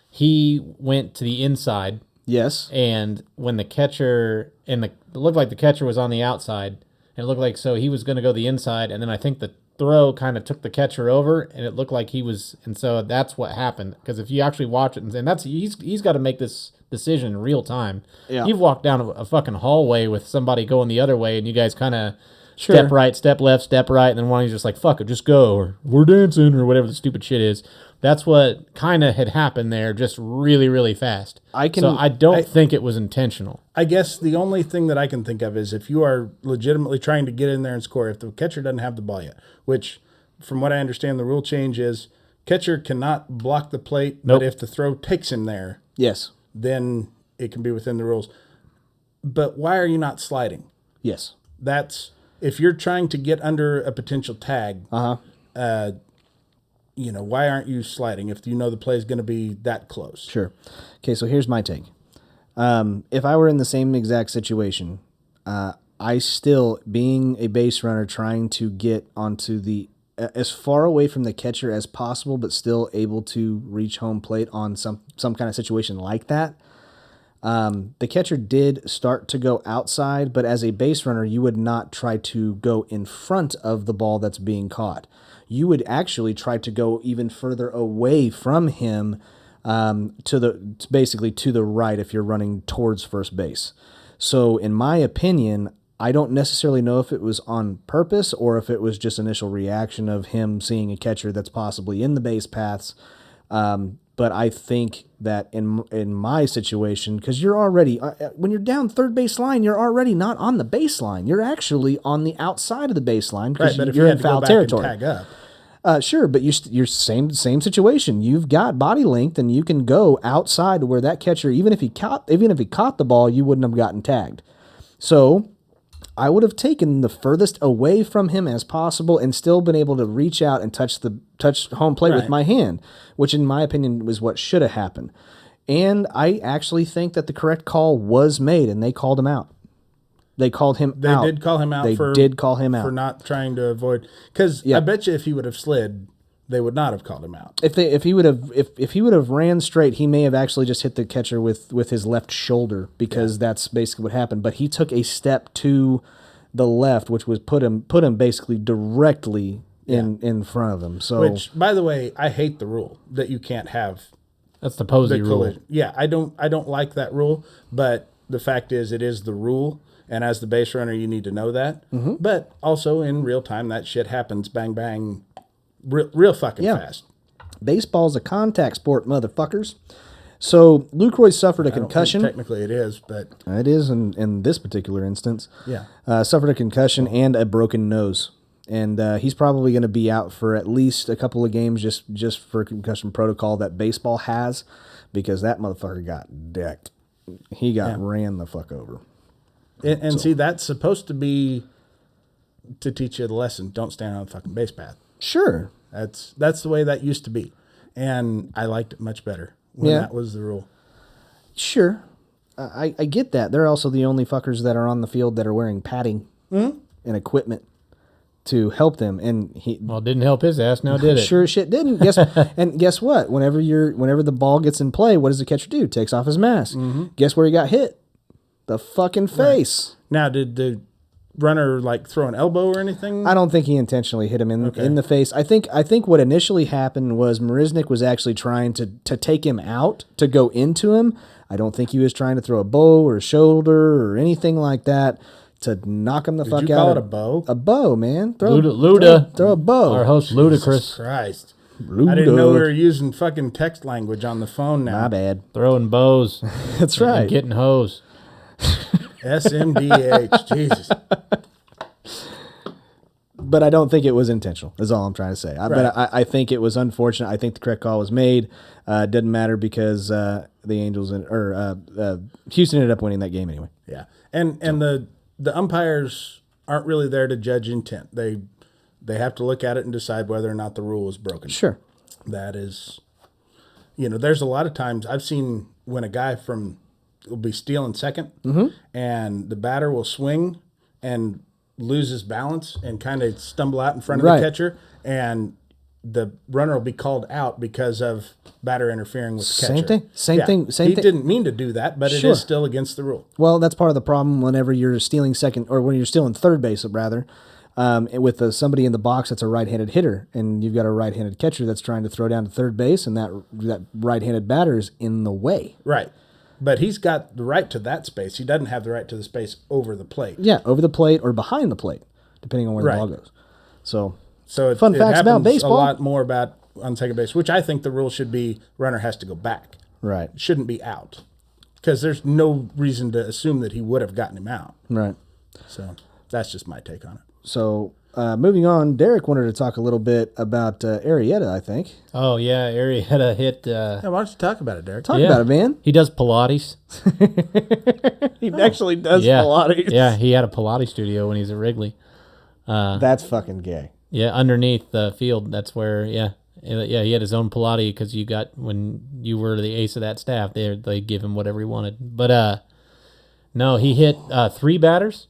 he went to the inside. Yes. And when the catcher, it looked like the catcher was on the outside, and it looked like so he was going to go the inside, and then I think the throw kind of took the catcher over, and it looked like he was, and so that's what happened. Because if you actually watch it, and that's he's got to make this decision in real time. Yeah. You've walked down a fucking hallway with somebody going the other way, and you guys kind of step right, step left, step right, and then one he's just like, fuck it, just go, or we're dancing, or whatever the stupid shit is. That's what kind of had happened there, just really, really fast. I don't think it was intentional. I guess the only thing that I can think of is if you are legitimately trying to get in there and score, if the catcher doesn't have the ball yet, which from what I understand the rule change is catcher cannot block the plate, but if the throw takes him there, yes, then it can be within the rules. But why are you not sliding? Yes. That's if you're trying to get under a potential tag, why aren't you sliding if you know the play is going to be that close? Sure. Okay, so here's my take. If I were in the same exact situation, I still, being a base runner, trying to get onto the as far away from the catcher as possible, but still able to reach home plate on some kind of situation like that. The catcher did start to go outside, but as a base runner, you would not try to go in front of the ball that's being caught. You would actually try to go even further away from him, basically to the right if you're running towards first base. So in my opinion, I don't necessarily know if it was on purpose or if it was just initial reaction of him seeing a catcher that's possibly in the base paths. But I think that in my situation, because you're already, when you're down third base line, you're already not on the baseline. You're actually on the outside of the baseline because you're in foul territory. Tag up. Sure, but you're same situation. You've got body length, and you can go outside where that catcher, even if he caught the ball, you wouldn't have gotten tagged. So I would have taken the furthest away from him as possible and still been able to reach out and touch home plate with my hand, which in my opinion was what should have happened. And I actually think that the correct call was made, and they called him out. They called him out. They did call him out. They did call him out for not trying to avoid. Because I bet you if he would have slid, they would not have called him out. If he would have ran straight, he may have actually just hit the catcher with his left shoulder, because that's basically what happened. But he took a step to the left, which was put him basically directly in front of him. So, which, by the way, I hate the rule that you can't have. That's the Posey rule. Yeah, I don't like that rule, but the fact is, it is the rule. And as the base runner, you need to know that. Mm-hmm. But also in real time, that shit happens, bang, bang, real fucking fast. Baseball's a contact sport, motherfuckers. So Luke Roy suffered a concussion. Technically it is, but... It is in this particular instance. Yeah. Suffered a concussion and a broken nose. And he's probably going to be out for at least a couple of games just for concussion protocol that baseball has, because that motherfucker got decked. He got ran the fuck over. And see, that's supposed to be to teach you the lesson. Don't stand on the fucking base path. Sure. That's the way that used to be. And I liked it much better when that was the rule. Sure. I get that. They're also the only fuckers that are on the field that are wearing padding and equipment to help them. And it didn't help his ass, now did it? Sure as shit didn't. Guess what? Whenever the ball gets in play, what does the catcher do? Takes off his mask. Mm-hmm. Guess where he got hit? The fucking face. Right. Now, did the runner throw an elbow or anything? I don't think he intentionally hit him in the face. I think what initially happened was Marisnik was actually trying to take him out to go into him. I don't think he was trying to throw a bow or a shoulder or anything like that to knock him the fuck out. Did you call it a bow? A bow, man. Throw a bow. Our host, Ludicrous. Jesus Christ. I didn't know we were using fucking text language on the phone now. My bad. Throwing bows. That's right. And getting hose. SMDH, Jesus. But I don't think it was intentional, is all I'm trying to say. But I think it was unfortunate. I think the correct call was made. Didn't matter because the Angels Houston ended up winning that game anyway. Yeah. And the umpires aren't really there to judge intent. They have to look at it and decide whether or not the rule is broken. Sure. That is, there's a lot of times I've seen when a guy will be stealing second, and the batter will swing and lose his balance and kind of stumble out in front of the catcher, and the runner will be called out because of batter interfering with the catcher. Same thing. He didn't mean to do that, but it is still against the rule. Well, that's part of the problem whenever you're stealing second, or when you're stealing third base, rather, with somebody in the box that's a right-handed hitter, and you've got a right-handed catcher that's trying to throw down to third base, and that right-handed batter is in the way. Right. But he's got the right to that space. He doesn't have the right to the space over the plate. Yeah, over the plate or behind the plate. depending on where the ball goes. So fun facts about baseball. A lot more about on second base, which I think the rule should be runner has to go back. Right. It shouldn't be out because there's no reason to assume that he would have gotten him out. Right. So that's just my take on it. So moving on, Derek wanted to talk a little bit about Arrieta, I think. Oh, yeah, Arrieta hit... Yeah, why don't you talk about it, Derek? Talk about it, man. He does Pilates. He actually does Pilates. Yeah, he had a Pilates studio when he's at Wrigley. That's fucking gay. Yeah, underneath the field, that's where, he had his own Pilates because when you were the ace of that staff, they give him whatever he wanted. But, no, he hit 3 batters,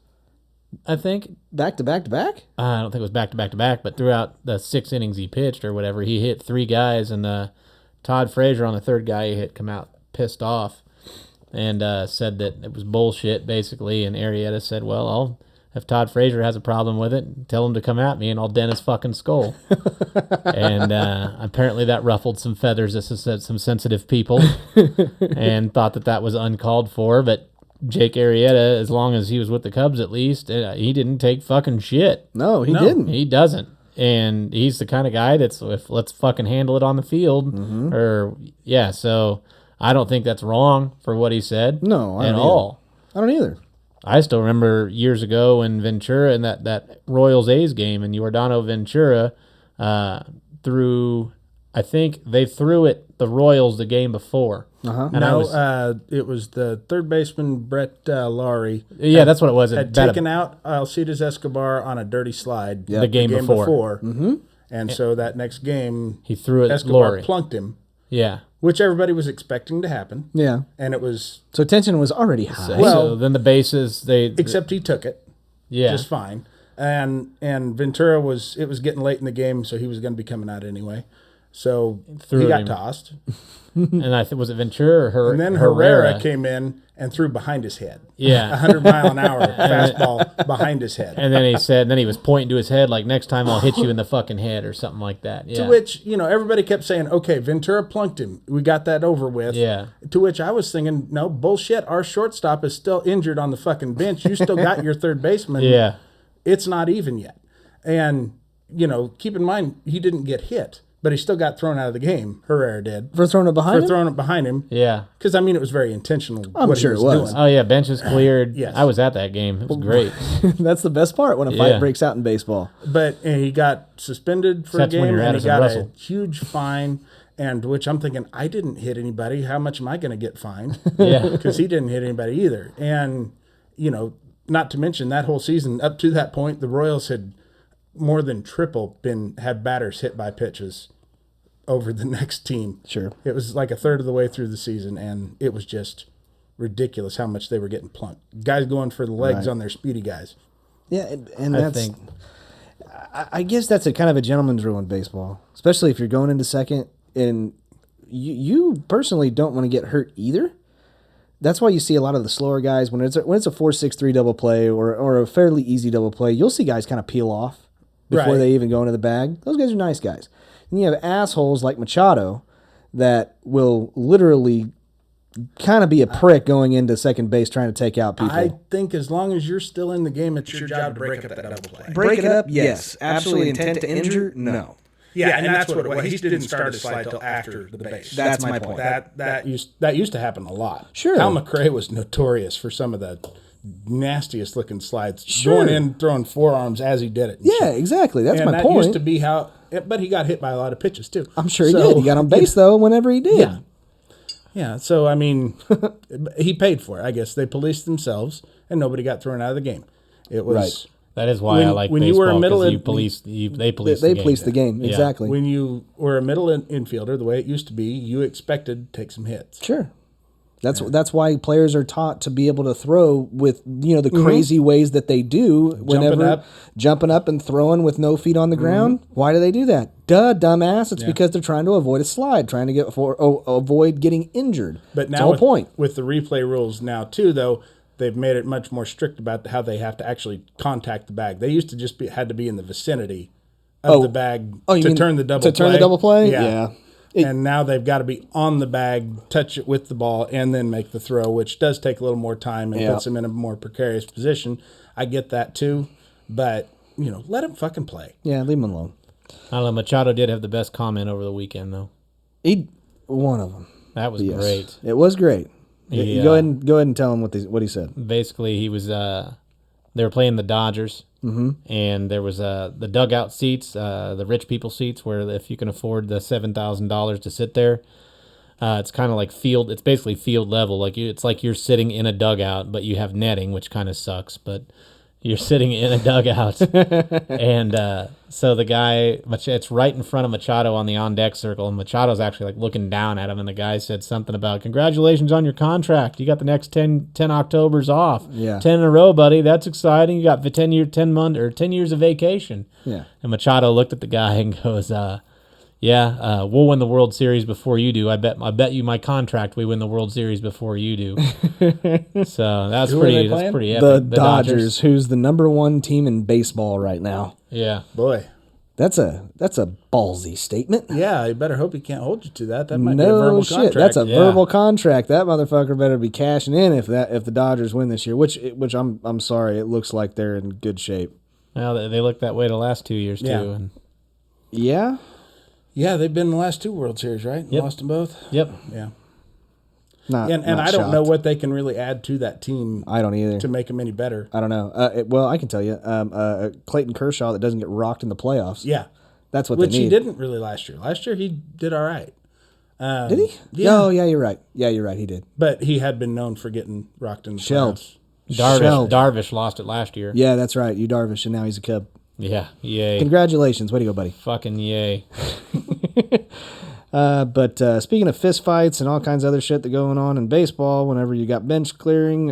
I think. Back to back to back? I don't think it was back to back to back, but throughout the 6 innings he pitched or whatever, he hit 3 guys, and Todd Frazier on the third guy he hit come out pissed off and said that it was bullshit, basically, and Arrieta said, well, if Todd Frazier has a problem with it, tell him to come at me and I'll dent his fucking skull. And apparently that ruffled some feathers of some sensitive people and thought that was uncalled for, but Jake Arrieta, as long as he was with the Cubs at least, he didn't take fucking shit. No, he didn't. He doesn't. And he's the kind of guy that's, let's fucking handle it on the field. Mm-hmm. So I don't think that's wrong for what he said. No, at all. I don't either. I still remember years ago in Ventura in that Royals-A's game, and Yordano Ventura I think they threw it the Royals the game before. And it was the third baseman, Brett Lowry. Yeah, that's what it was. Had taken out Alcides Escobar on a dirty slide the game before. Mm-hmm. And so that next game, he threw it. Escobar Lowry plunked him. Yeah. Which everybody was expecting to happen. Yeah. And it was... So tension was already high. So then the bases, except he took it. Yeah. Just fine. And Ventura it was getting late in the game, so he was going to be coming out anyway. So he got tossed. And was it Ventura or And then Herrera came in and threw behind his head. Yeah. 100-mile-an-hour fastball behind his head. And then he was pointing to his head like, next time I'll hit you in the fucking head or something like that. Yeah. To which, everybody kept saying, okay, Ventura plunked him. We got that over with. Yeah. To which I was thinking, no, bullshit. Our shortstop is still injured on the fucking bench. You still got your third baseman. Yeah. It's not even yet. And, keep in mind, he didn't get hit. But he still got thrown out of the game. Herrera did. For throwing it behind him? Yeah. Because, it was very intentional. I'm sure it was. Oh, yeah, benches cleared. Yes. I was at that game. It was great. That's the best part when a fight breaks out in baseball. But he got suspended for a game, and he got Russell. a huge fine, and which I'm thinking, I didn't hit anybody. How much am I going to get fined? Yeah. Because he didn't hit anybody either. And, not to mention that whole season, up to that point, the Royals had more than triple had batters hit by pitches over the next team. Sure. It was like a third of the way through the season, and it was just ridiculous how much they were getting plunked. Guys going for the legs on their speedy guys. Yeah, and that's... I guess that's a kind of a gentleman's rule in baseball, especially if you're going into second, and you personally don't want to get hurt either. That's why you see a lot of the slower guys, when it's a 4-6-3 double play or a fairly easy double play, you'll see guys kind of peel off before they even go into the bag. Those guys are nice guys. And you have assholes like Machado that will literally kind of be a prick going into second base trying to take out people. I think as long as you're still in the game, it's your job to break up that double play. Break it up, yes. Absolutely intent to injure, no. Yeah, and that's what it was. He didn't start his slide till after the base. That's my point. That used to happen a lot. Sure. Hal McRae was notorious for some of the nastiest looking slides. Sure. Going in, throwing forearms as he did it. Yeah, exactly. That's my point. And that used to be how... But he got hit by a lot of pitches, too. I'm sure he did. He got on base, though, whenever he did. Yeah. Yeah, so, he paid for it, I guess. They policed themselves, and nobody got thrown out of the game. It was... Right. That is why I like baseball, because they police the game, exactly. When you were a middle infielder, the way it used to be, you expected to take some hits. Sure. That's why players are taught to be able to throw with the crazy ways that they do jumping up and throwing with no feet on the ground. Why do they do that? Duh, dumbass. It's because they're trying to avoid a slide, trying to avoid getting injured. But now the whole point. With the replay rules now too, though, they've made it much more strict about how they have to actually contact the bag. They used to just had to be in the vicinity of the bag to turn the double play. To turn the double play? Yeah. And now they've got to be on the bag, touch it with the ball, and then make the throw, which does take a little more time and puts them in a more precarious position. I get that too. But, let him fucking play. Yeah, leave him alone. I don't know. Machado did have the best comment over the weekend, though. One of them. That was great. It was great. He, go ahead and tell him what he said. Basically, he was. They were playing the Dodgers, and there was the dugout seats, the rich people seats, where if you can afford the $7,000 to sit there, it's kind of like field. It's basically field level. It's like you're sitting in a dugout, but you have netting, which kind of sucks. But you're sitting in a dugout, and so the guy, it's right in front of Machado on the on-deck circle, and Machado's actually looking down at him, and the guy said something about, "Congratulations on your contract. You got the next 10 Octobers off. Yeah. 10 in a row, buddy. That's exciting. You got 10 years of vacation." Yeah. And Machado looked at the guy and goes, we'll win the World Series before you do. I bet you my contract we win the World Series before you do." So that's pretty epic. The Dodgers, who's the number 1 team in baseball right now. Yeah. Boy. That's a ballsy statement. Yeah, you better hope he can't hold you to that. That might be a verbal contract. That's a verbal contract. That motherfucker better be cashing in if the Dodgers win this year. Which I'm sorry, it looks like they're in good shape. Well, they looked that way the last 2 years Yeah. too. And Yeah. Yeah, they've been in the last 2 World Series, right? Yep. Lost them both. Yep. Yeah. Not I don't know shocked. what they can really add to that team. I don't either. To make them any better. I don't know. Well, I can tell you, Clayton Kershaw that doesn't get rocked in the playoffs. Yeah. That's what Which they need. he didn't really last year. Last year he did all right. Did he? Yeah. Oh, yeah, you're right. Yeah, you're right. He did. But he had been known for getting rocked in the Shelled. playoffs. Darvish lost it last year. Yeah, that's right. You Darvish, and now he's a Cub. Yeah. Yay. Congratulations. Way to go, buddy. Fucking yay. But speaking of fist fights and all kinds of other shit that going on in baseball, whenever you got bench clearing,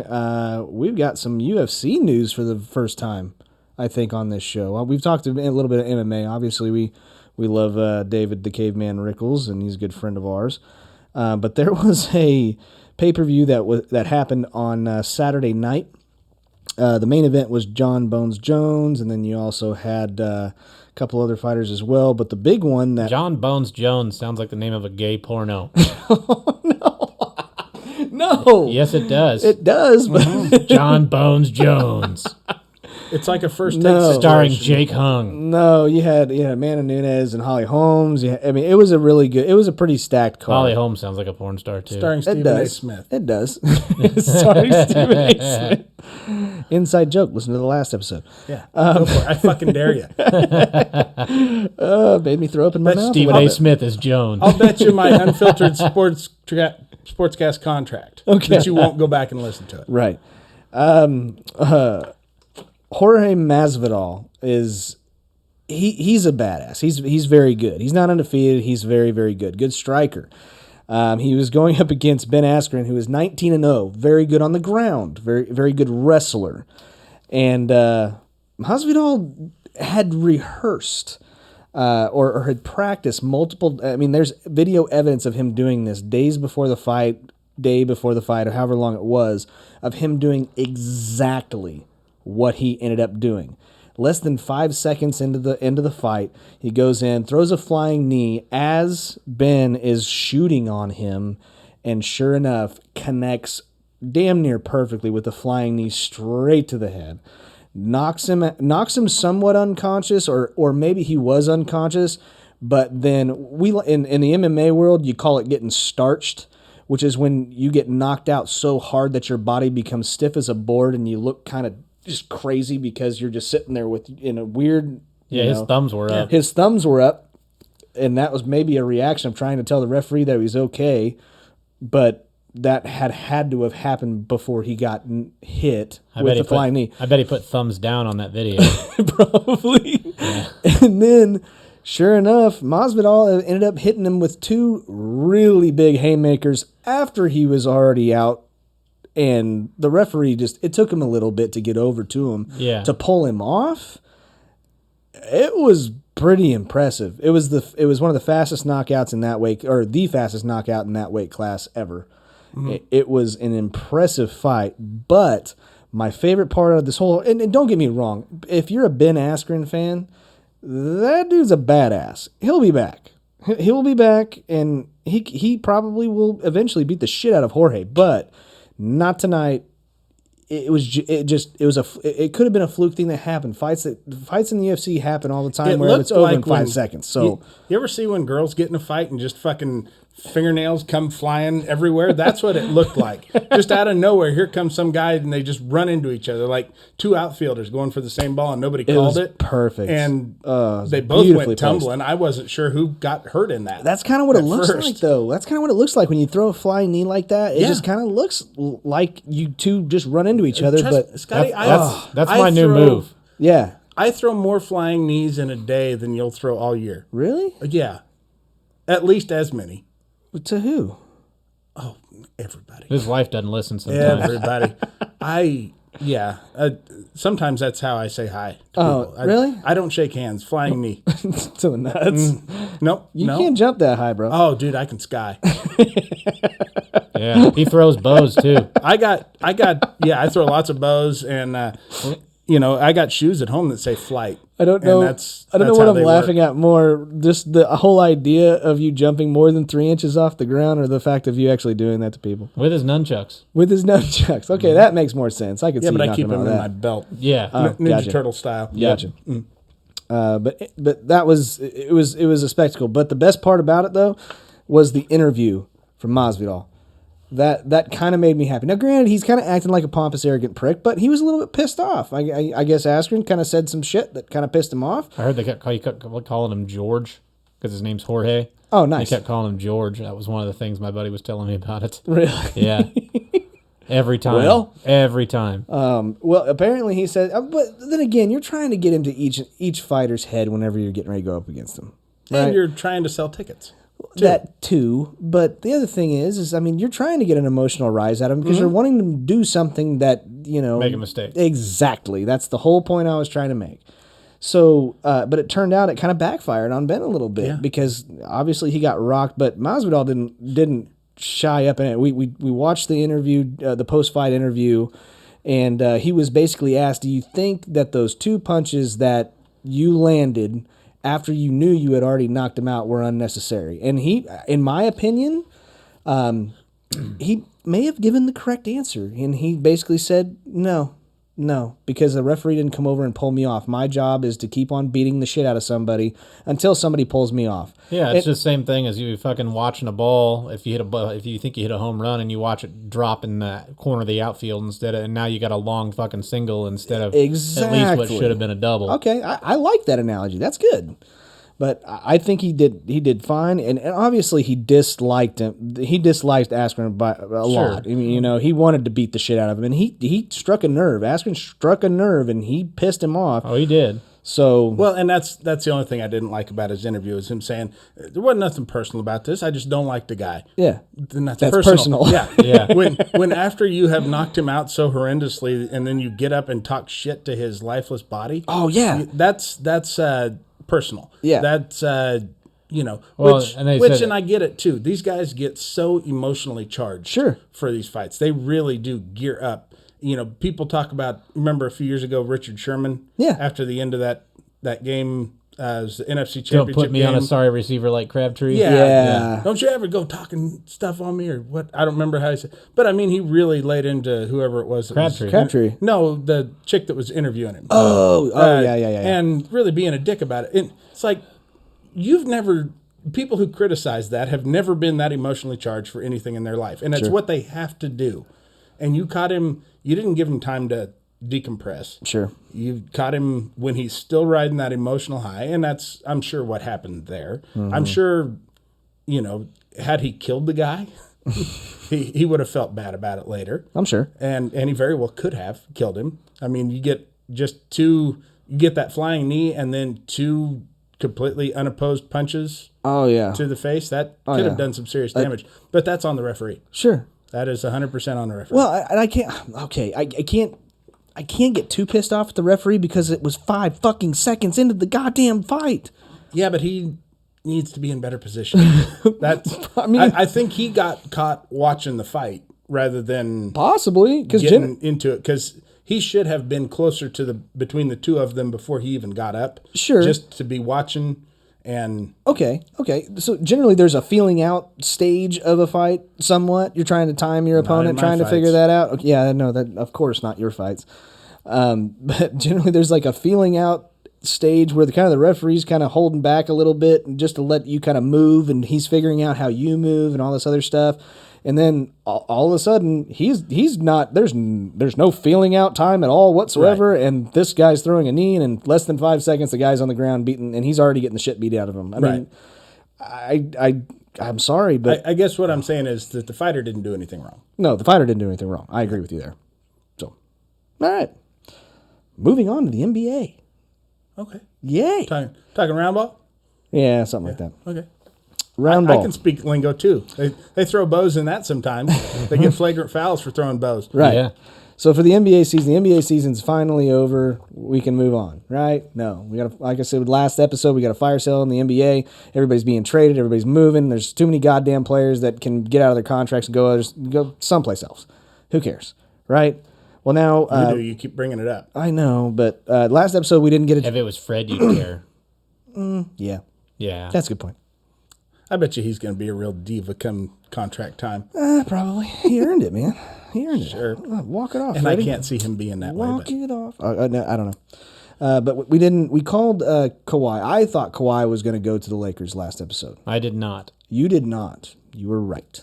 we've got some UFC news for the first time, I think, on this show. We've talked a little bit of MMA. Obviously, we love David the Caveman Rickles, and he's a good friend of ours. But there was a pay-per-view that happened on Saturday night. The main event was John Bones Jones, and then you also had a couple other fighters as well. But the big one that John Bones Jones sounds like the name of a gay porno. no, Yes, it does. it does, but John Bones Jones, It's like a first No. take starring situation. Jake Hung. no, you had Amanda Nunes and Holly Holmes. It was a really good. It was a pretty stacked card. Holly Holmes sounds like a porn star too. Starring It Stephen A. does. Smith. It does. Sorry, Stephen A. Smith. Inside joke. Listen to the last episode. Yeah. Go for it. I fucking dare you. Made me throw up in my mouth. Stephen a A. little bit. Smith is Jones. I'll bet you my unfiltered sportscast contract that you won't go back and listen to it. Right. Jorge Masvidal is he's a badass. He's very good. He's not undefeated. He's very, very good. Good striker. He was going up against Ben Askren, who is 19-0, very good on the ground, very, very good wrestler. And Masvidal had rehearsed or had practiced multiple. I mean, there's video evidence of him doing this days before the fight, day before the fight, or however long it was, of him doing exactly what he ended up doing. Less than 5 seconds into the fight, he goes in, throws a flying knee as Ben is shooting on him, and sure enough, connects damn near perfectly with the flying knee straight to the head. Knocks him somewhat unconscious, or maybe he was unconscious, but then in the MMA world, you call it getting starched, which is when you get knocked out so hard that your body becomes stiff as a board and you look kind of just crazy because you're just sitting there in a weird. His thumbs were up. His thumbs were up, and that was maybe a reaction of trying to tell the referee that he was okay, but that had to have happened before he got hit with the flying knee. I bet he put thumbs down on that video. Probably. Yeah. And then, sure enough, Masvidal ended up hitting him with 2 really big haymakers after he was already out. And the referee it took him a little bit to get over to him to pull him off. It was pretty impressive. It was one of the fastest knockouts in that weight, or the fastest knockout in that weight class ever. Mm-hmm. It was an impressive fight, but my favorite part of this whole, and don't get me wrong, if you're a Ben Askren fan, that dude's a badass. He'll be back. He'll be back, and he probably will eventually beat the shit out of Jorge, but not tonight. it could have been a fluke thing that happened. Fights in the UFC happen all the time where it's over in 5 seconds. So you ever see when girls get in a fight and just fucking fingernails come flying everywhere? That's what it looked like. Just out of nowhere, here comes some guy and they just run into each other like two outfielders going for the same ball and nobody called it. Perfect. And they both went tumbling. I wasn't sure who got hurt in that. That's kind of what it looks like, though. That's kind of what it looks like when you throw a flying knee like that. It just kind of looks like you two just run into each other. But Scotty, that's my new move. Yeah. I throw more flying knees in a day than you'll throw all year. Really? Yeah. At least as many. To who? Oh, everybody. His wife doesn't listen sometimes. Everybody. Sometimes that's how I say hi to people. Really? I don't shake hands. Flying knee. So nuts. Nope. You can't jump that high, bro. Oh, dude, I can sky. Yeah, he throws bows too. I throw lots of bows and I got shoes at home that say flight. I don't know. I don't know what I'm laughing at more. Just the whole idea of you jumping more than 3 inches off the ground, or the fact of you actually doing that to people with his nunchucks. Okay, that makes more sense. I could see. Yeah, but you I keep them in that. my belt. Yeah, Ninja Turtle style. Gotcha. But that was it was a spectacle. But the best part about it though was the interview from Masvidal. That kind of made me happy. Now, granted, he's kind of acting like a pompous, arrogant prick, but he was a little bit pissed off. I guess Askren kind of said some shit that kind of pissed him off. I heard they kept calling him George because his name's Jorge. Oh, nice. They kept calling him George. That was one of the things my buddy was telling me about it. Really? Yeah. Every time. Every time. Well, apparently he said, but then again, you're trying to get into each fighter's head whenever you're getting ready to go up against them. Right? And you're trying to sell tickets. That too, but the other thing is I mean, you're trying to get an emotional rise out of them because you're wanting them to do something that, make a mistake. Exactly. That's the whole point I was trying to make. So, but it turned out it kind of backfired on Ben a little bit because obviously he got rocked, but Masvidal didn't shy up in it. We watched the interview, the post-fight interview, and he was basically asked, do you think that those 2 punches that you landed after you knew you had already knocked him out were unnecessary? And he, in my opinion, he may have given the correct answer. And he basically said, no, because the referee didn't come over and pull me off. My job is to keep on beating the shit out of somebody until somebody pulls me off. Yeah, it's just the same thing as you fucking watching a ball. If you think you hit a home run and you watch it drop in the corner of the outfield and now you got a long fucking single instead of at least what should have been a double. Okay, I like that analogy. That's good. But I think he did fine, and obviously he disliked him. He disliked Askren by a lot. I mean, he wanted to beat the shit out of him, and he struck a nerve. Askren struck a nerve, and he pissed him off. Oh, he did. So and that's the only thing I didn't like about his interview is him saying there wasn't nothing personal about this. I just don't like the guy. Yeah, then that's personal. Yeah. When after you have knocked him out so horrendously, and then you get up and talk shit to his lifeless body. Oh yeah, that's personal. Yeah. That's, and I get it too. These guys get so emotionally charged for these fights. They really do gear up. People talk about, remember a few years ago, Richard Sherman? Yeah. After the end of that game, it was the NFC Championship Don't put me game. on a sorry receiver like Crabtree. Yeah. Don't you ever go talking stuff on me or what? I don't remember how he said. But I mean, he really laid into whoever it was. Crabtree. No, the chick that was interviewing him. Yeah. And really being a dick about it. And it's like, people who criticize that have never been that emotionally charged for anything in their life. And it's what they have to do. And you caught him, you didn't give him time to decompress. Sure. You caught him when he's still riding that emotional high, and that's, I'm sure, what happened there. I'm sure, had he killed the guy, he would have felt bad about it later. I'm sure. And he very well could have killed him. I mean, you get you get that flying knee and then 2 completely unopposed punches to the face. That could have done some serious damage. But that's on the referee. Sure. That is 100% on the referee. Well, I can't. Okay, I can't get too pissed off at the referee because it was 5 fucking seconds into the goddamn fight. Yeah, but he needs to be in better position. I think he got caught watching the fight rather than possibly getting into it because he should have been closer to between the 2 of them before he even got up. Sure, just to be watching And Okay. So generally, there's a feeling out stage of a fight. Somewhat, you're trying to time your opponent, my trying to figure fights. that out. Okay, yeah, no, that of course not your fights. But generally, there's like a feeling out stage where the referee's kind of holding back a little bit, and just to let you kind of move, and he's figuring out how you move and all this other stuff. And then all of a sudden, he's not. There's no feeling out time at all whatsoever. Right. And this guy's throwing a knee, and in less than 5 seconds, the guy's on the ground beating, and he's already getting the shit beat out of him. I mean, I'm sorry, but I guess what I'm saying is that the fighter didn't do anything wrong. No, the fighter didn't do anything wrong. I agree with you there. So, all right, moving on to the NBA. Okay. Yay. Talking round ball? Yeah, something like that. Okay. Round ball. I can speak lingo too. They throw bows in that sometimes. They get flagrant fouls for throwing bows. Right. Yeah. So for the NBA season's finally over. We can move on, right? No, we got, like I said, with last episode, we got a fire sale in the NBA. Everybody's being traded. Everybody's moving. There's too many goddamn players that can get out of their contracts and go someplace else. Who cares, right? Well, now You keep bringing it up. I know, but last episode we didn't get If it was Fred, you'd care. Yeah, Yeah. that's a good point. I bet you he's going to be a real diva come contract time. Probably. He earned it, man. He earned it. Sure. Walk it off, And Freddie. I can't see him being that way. Walk But it off. No, I don't know. But we didn't. We called Kawhi. I thought Kawhi was going to go to the Lakers last episode. I did not. You did not. You were right.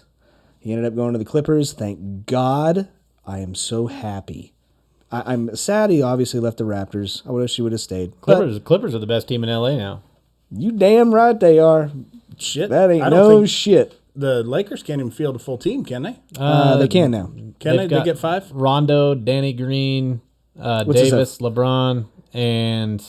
He ended up going to the Clippers. Thank God. I am so happy. I'm sad he obviously left the Raptors. I wish he would have stayed. Clippers are the best team in LA now. You damn right they are. shit. That ain't I don't no think shit. the Lakers can't even field a full team, can they? They can now. Can they? they've They got get 5? Rondo, Danny Green, Davis, LeBron, and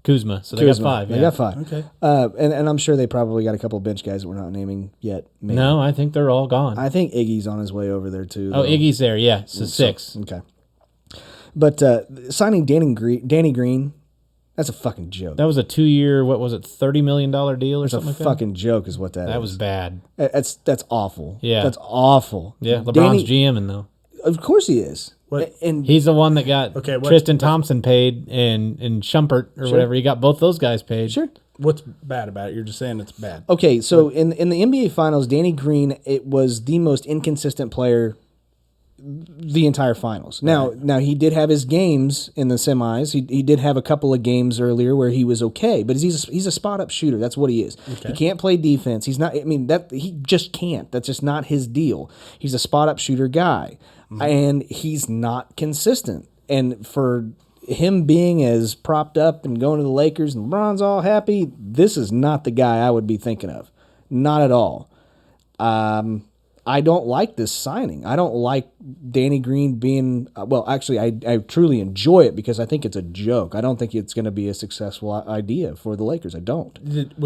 Kuzma. So they got 5. They yeah. got 5. Okay. And I'm sure they probably got a couple bench guys that we're not naming yet. Maybe. No, I think they're all gone. I think Iggy's on his way over there too. Oh, though. Iggy's there. Yeah, so 6. Okay. But signing Danny Green, that's a fucking joke. That was a 2-year, what was it, $30 million deal or That's a something like that? fucking joke is what that is. That was bad. That's awful. Yeah. That's awful. Yeah, LeBron's Danny, GMing though. Of course he is. What? And He's the one that got Okay, what- Tristan Thompson paid and Shumpert or whatever. He got both those guys paid. sure. What's bad about it? You're just saying it's bad. Okay, so in the NBA Finals, Danny Green, it was the most inconsistent player the entire finals. Now he did have his games in the semis. He did have a couple of games earlier where he was okay, but he's a spot up shooter. That's what he is. Okay. He can't play defense. He's not. I mean that he just can't. That's just not his deal. He's a spot up shooter guy, and he's not consistent. And for him being as propped up and going to the Lakers and LeBron's all happy, this is not the guy I would be thinking of. Not at all. I don't like this signing. I don't like Danny Green being, well, actually, I truly enjoy it because I think it's a joke. I don't think it's going to be a successful idea for the Lakers. I don't.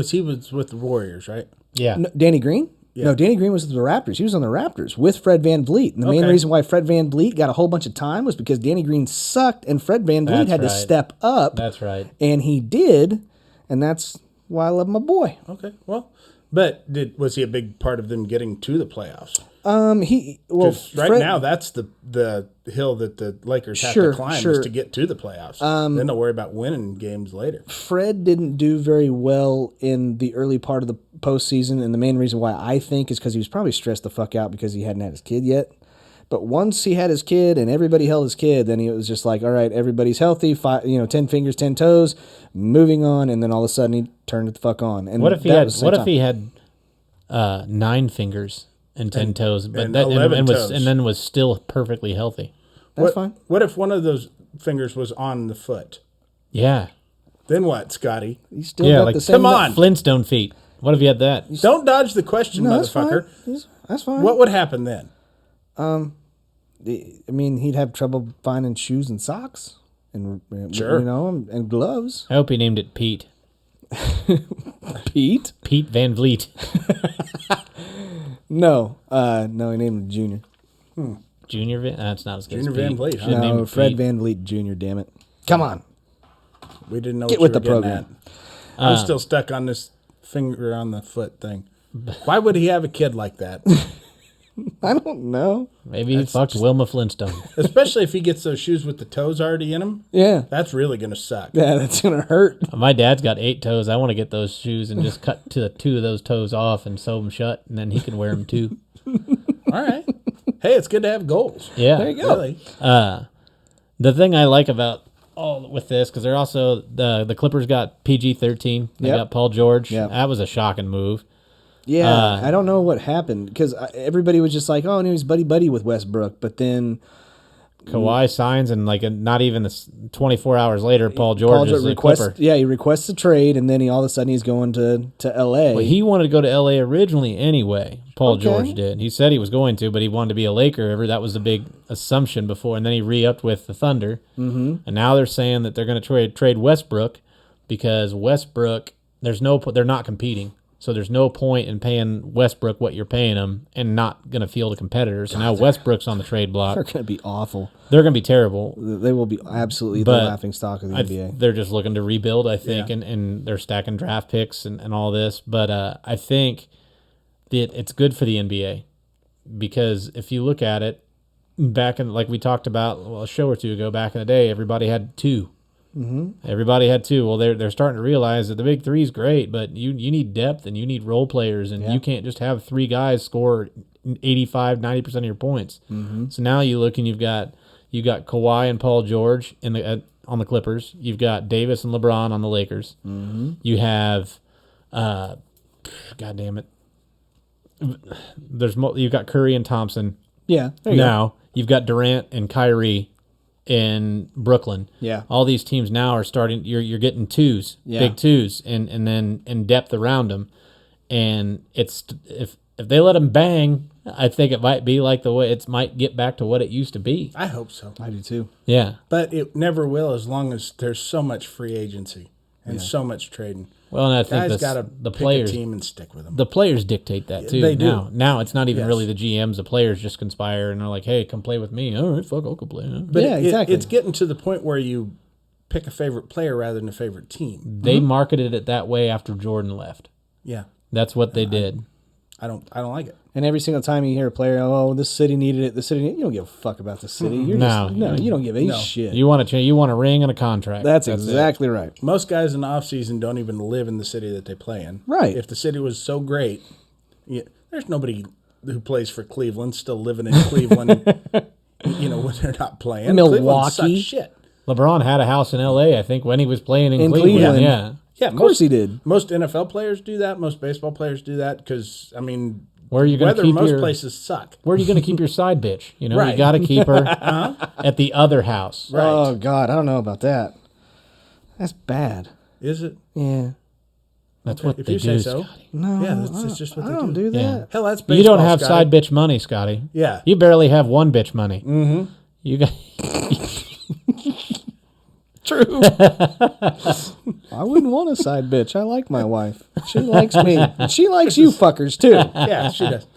He was with the Warriors, right? Yeah. No, Danny Green? Yeah. No, Danny Green was with the Raptors. He was on the Raptors with Fred VanVleet. And the main reason why Fred VanVleet got a whole bunch of time was because Danny Green sucked and Fred VanVleet That's had to right. step up. That's right. And he did, and that's why I love my boy. Okay. Well, but was he a big part of them getting to the playoffs? Fred, now that's the hill that the Lakers have Sure, to climb sure. is to get to the playoffs. Then they'll worry about winning games later. Fred didn't do very well in the early part of the postseason, and the main reason why I think is because he was probably stressed the fuck out because he hadn't had his kid yet. But once he had his kid and everybody held his kid, then he was just like, all right, everybody's healthy, 10 fingers, 10 toes, moving on, and then all of a sudden he turned it the fuck on. And What if he that had? was the same What if time. he had 9 fingers and 10 toes, but and that 11 was toes. and then was still perfectly healthy? That's fine. What if one of those fingers was on the foot? Yeah. Then what, Scotty? He still Yeah, got like the same. come on. Flintstone feet. What if you had that? Don't dodge the question, No, that's motherfucker. fine. That's fine. What would happen then? I mean, he'd have trouble finding shoes and socks, and Sure. and gloves. I hope he named it Pete. Pete? Pete Van Vliet. No, he named him Junior. Junior Van. That's not as good Junior as Van Pete. Vliet, huh? Should've named No, it Fred Pete. Van Vliet Jr. Damn it! Come on, We didn't know Get what with you were the getting program. at. I'm still stuck on this finger on the foot thing. Why would he have a kid like that? I don't know. Maybe he fucked Wilma Flintstone. Especially if he gets those shoes with the toes already in them. Yeah. That's really going to suck. Yeah, that's going to hurt. My dad's got 8 toes. I want to get those shoes and just cut to 2 of those toes off and sew them shut, and then he can wear them too. All right. Hey, it's good to have goals. Yeah. There you go. Really. The thing I like about all with this, because they're also the Clippers got PG-13. They got Paul George. Yep. That was a shocking move. Yeah, I don't know what happened because everybody was just like, "Oh, and he was buddy with Westbrook," but then Kawhi signs, and not even 24 hours later, Paul George is a Clipper. Yeah, he requests a trade, and then all of a sudden he's going to L.A. Well, he wanted to go to L.A. originally anyway. Paul George did. He said he was going to, but he wanted to be a Laker. That was the big assumption before, and then he re-upped with the Thunder. Mm-hmm. And now they're saying that they're going to trade Westbrook because Westbrook, they're not competing. So there's no point in paying Westbrook what you're paying him and not going to field a competitor. So now Westbrook's on the trade block. They're going to be awful. They're going to be terrible. They will be absolutely the laughing stock of the NBA. They're just looking to rebuild, I think, and they're stacking draft picks and all this. But I think it's good for the NBA because if you look at it, back in, like we talked about a show or two ago, back in the day, everybody had 2. Mm-hmm. Everybody had 2. Well, they're starting to realize that the big 3 is great, but you need depth and you need role players, and you can't just have 3 guys score 85-90% of your points. Mm-hmm. So now you look and you've got Kawhi and Paul George on the Clippers. You've got Davis and LeBron on the Lakers. Mm-hmm. You have, God damn it, you've got Curry and Thompson. Yeah. Now you've got Durant and Kyrie in Brooklyn. Yeah. All these teams now are starting, you're getting 2s, big 2s, and then in depth around them. And it's if they let them bang, I think it might be like it might get back to what it used to be. I hope so. I do too. Yeah. But it never will as long as there's so much free agency and so much trading. Well, and I think Guys got to the pick players a team and stick with them. The players dictate that too. They do. Now it's not even really the GMs. The players just conspire and they're like, "Hey, come play with me." All right, fuck, I'll go play. But exactly. It's getting to the point where you pick a favorite player rather than a favorite team. They marketed it that way after Jordan left. Yeah, that's what they did. I don't like it. And every single time you hear a player, "Oh, this city needed it. The city," you don't give a fuck about the city. You're you don't give a shit. You want you want a ring and a contract. That's exactly right. Most guys in the offseason don't even live in the city that they play in. Right. If the city was so great, there's nobody who plays for Cleveland still living in Cleveland. When they're not playing. Milwaukee. Cleveland sucks shit. LeBron had a house in L.A. I think when he was playing in Cleveland. Yeah. Yeah, of course he did. Most NFL players do that. Most baseball players do that because, where are you going to keep most places suck. Where are you going to keep your side bitch? You Right. got to keep her at the other house. Right. Oh, God, I don't know about that. That's bad. Is it? Yeah. That's what if they you do, say so. Scotty. No, Yeah, that's just what I they don't do. do that. Yeah. Hell, that's baseball, You don't have Scotty. side bitch money, Scotty. Yeah. You barely have one bitch money. Mm-hmm. You got. True. I wouldn't want a side bitch. I like my wife. She likes me. She likes you fuckers, too. Yeah, she does.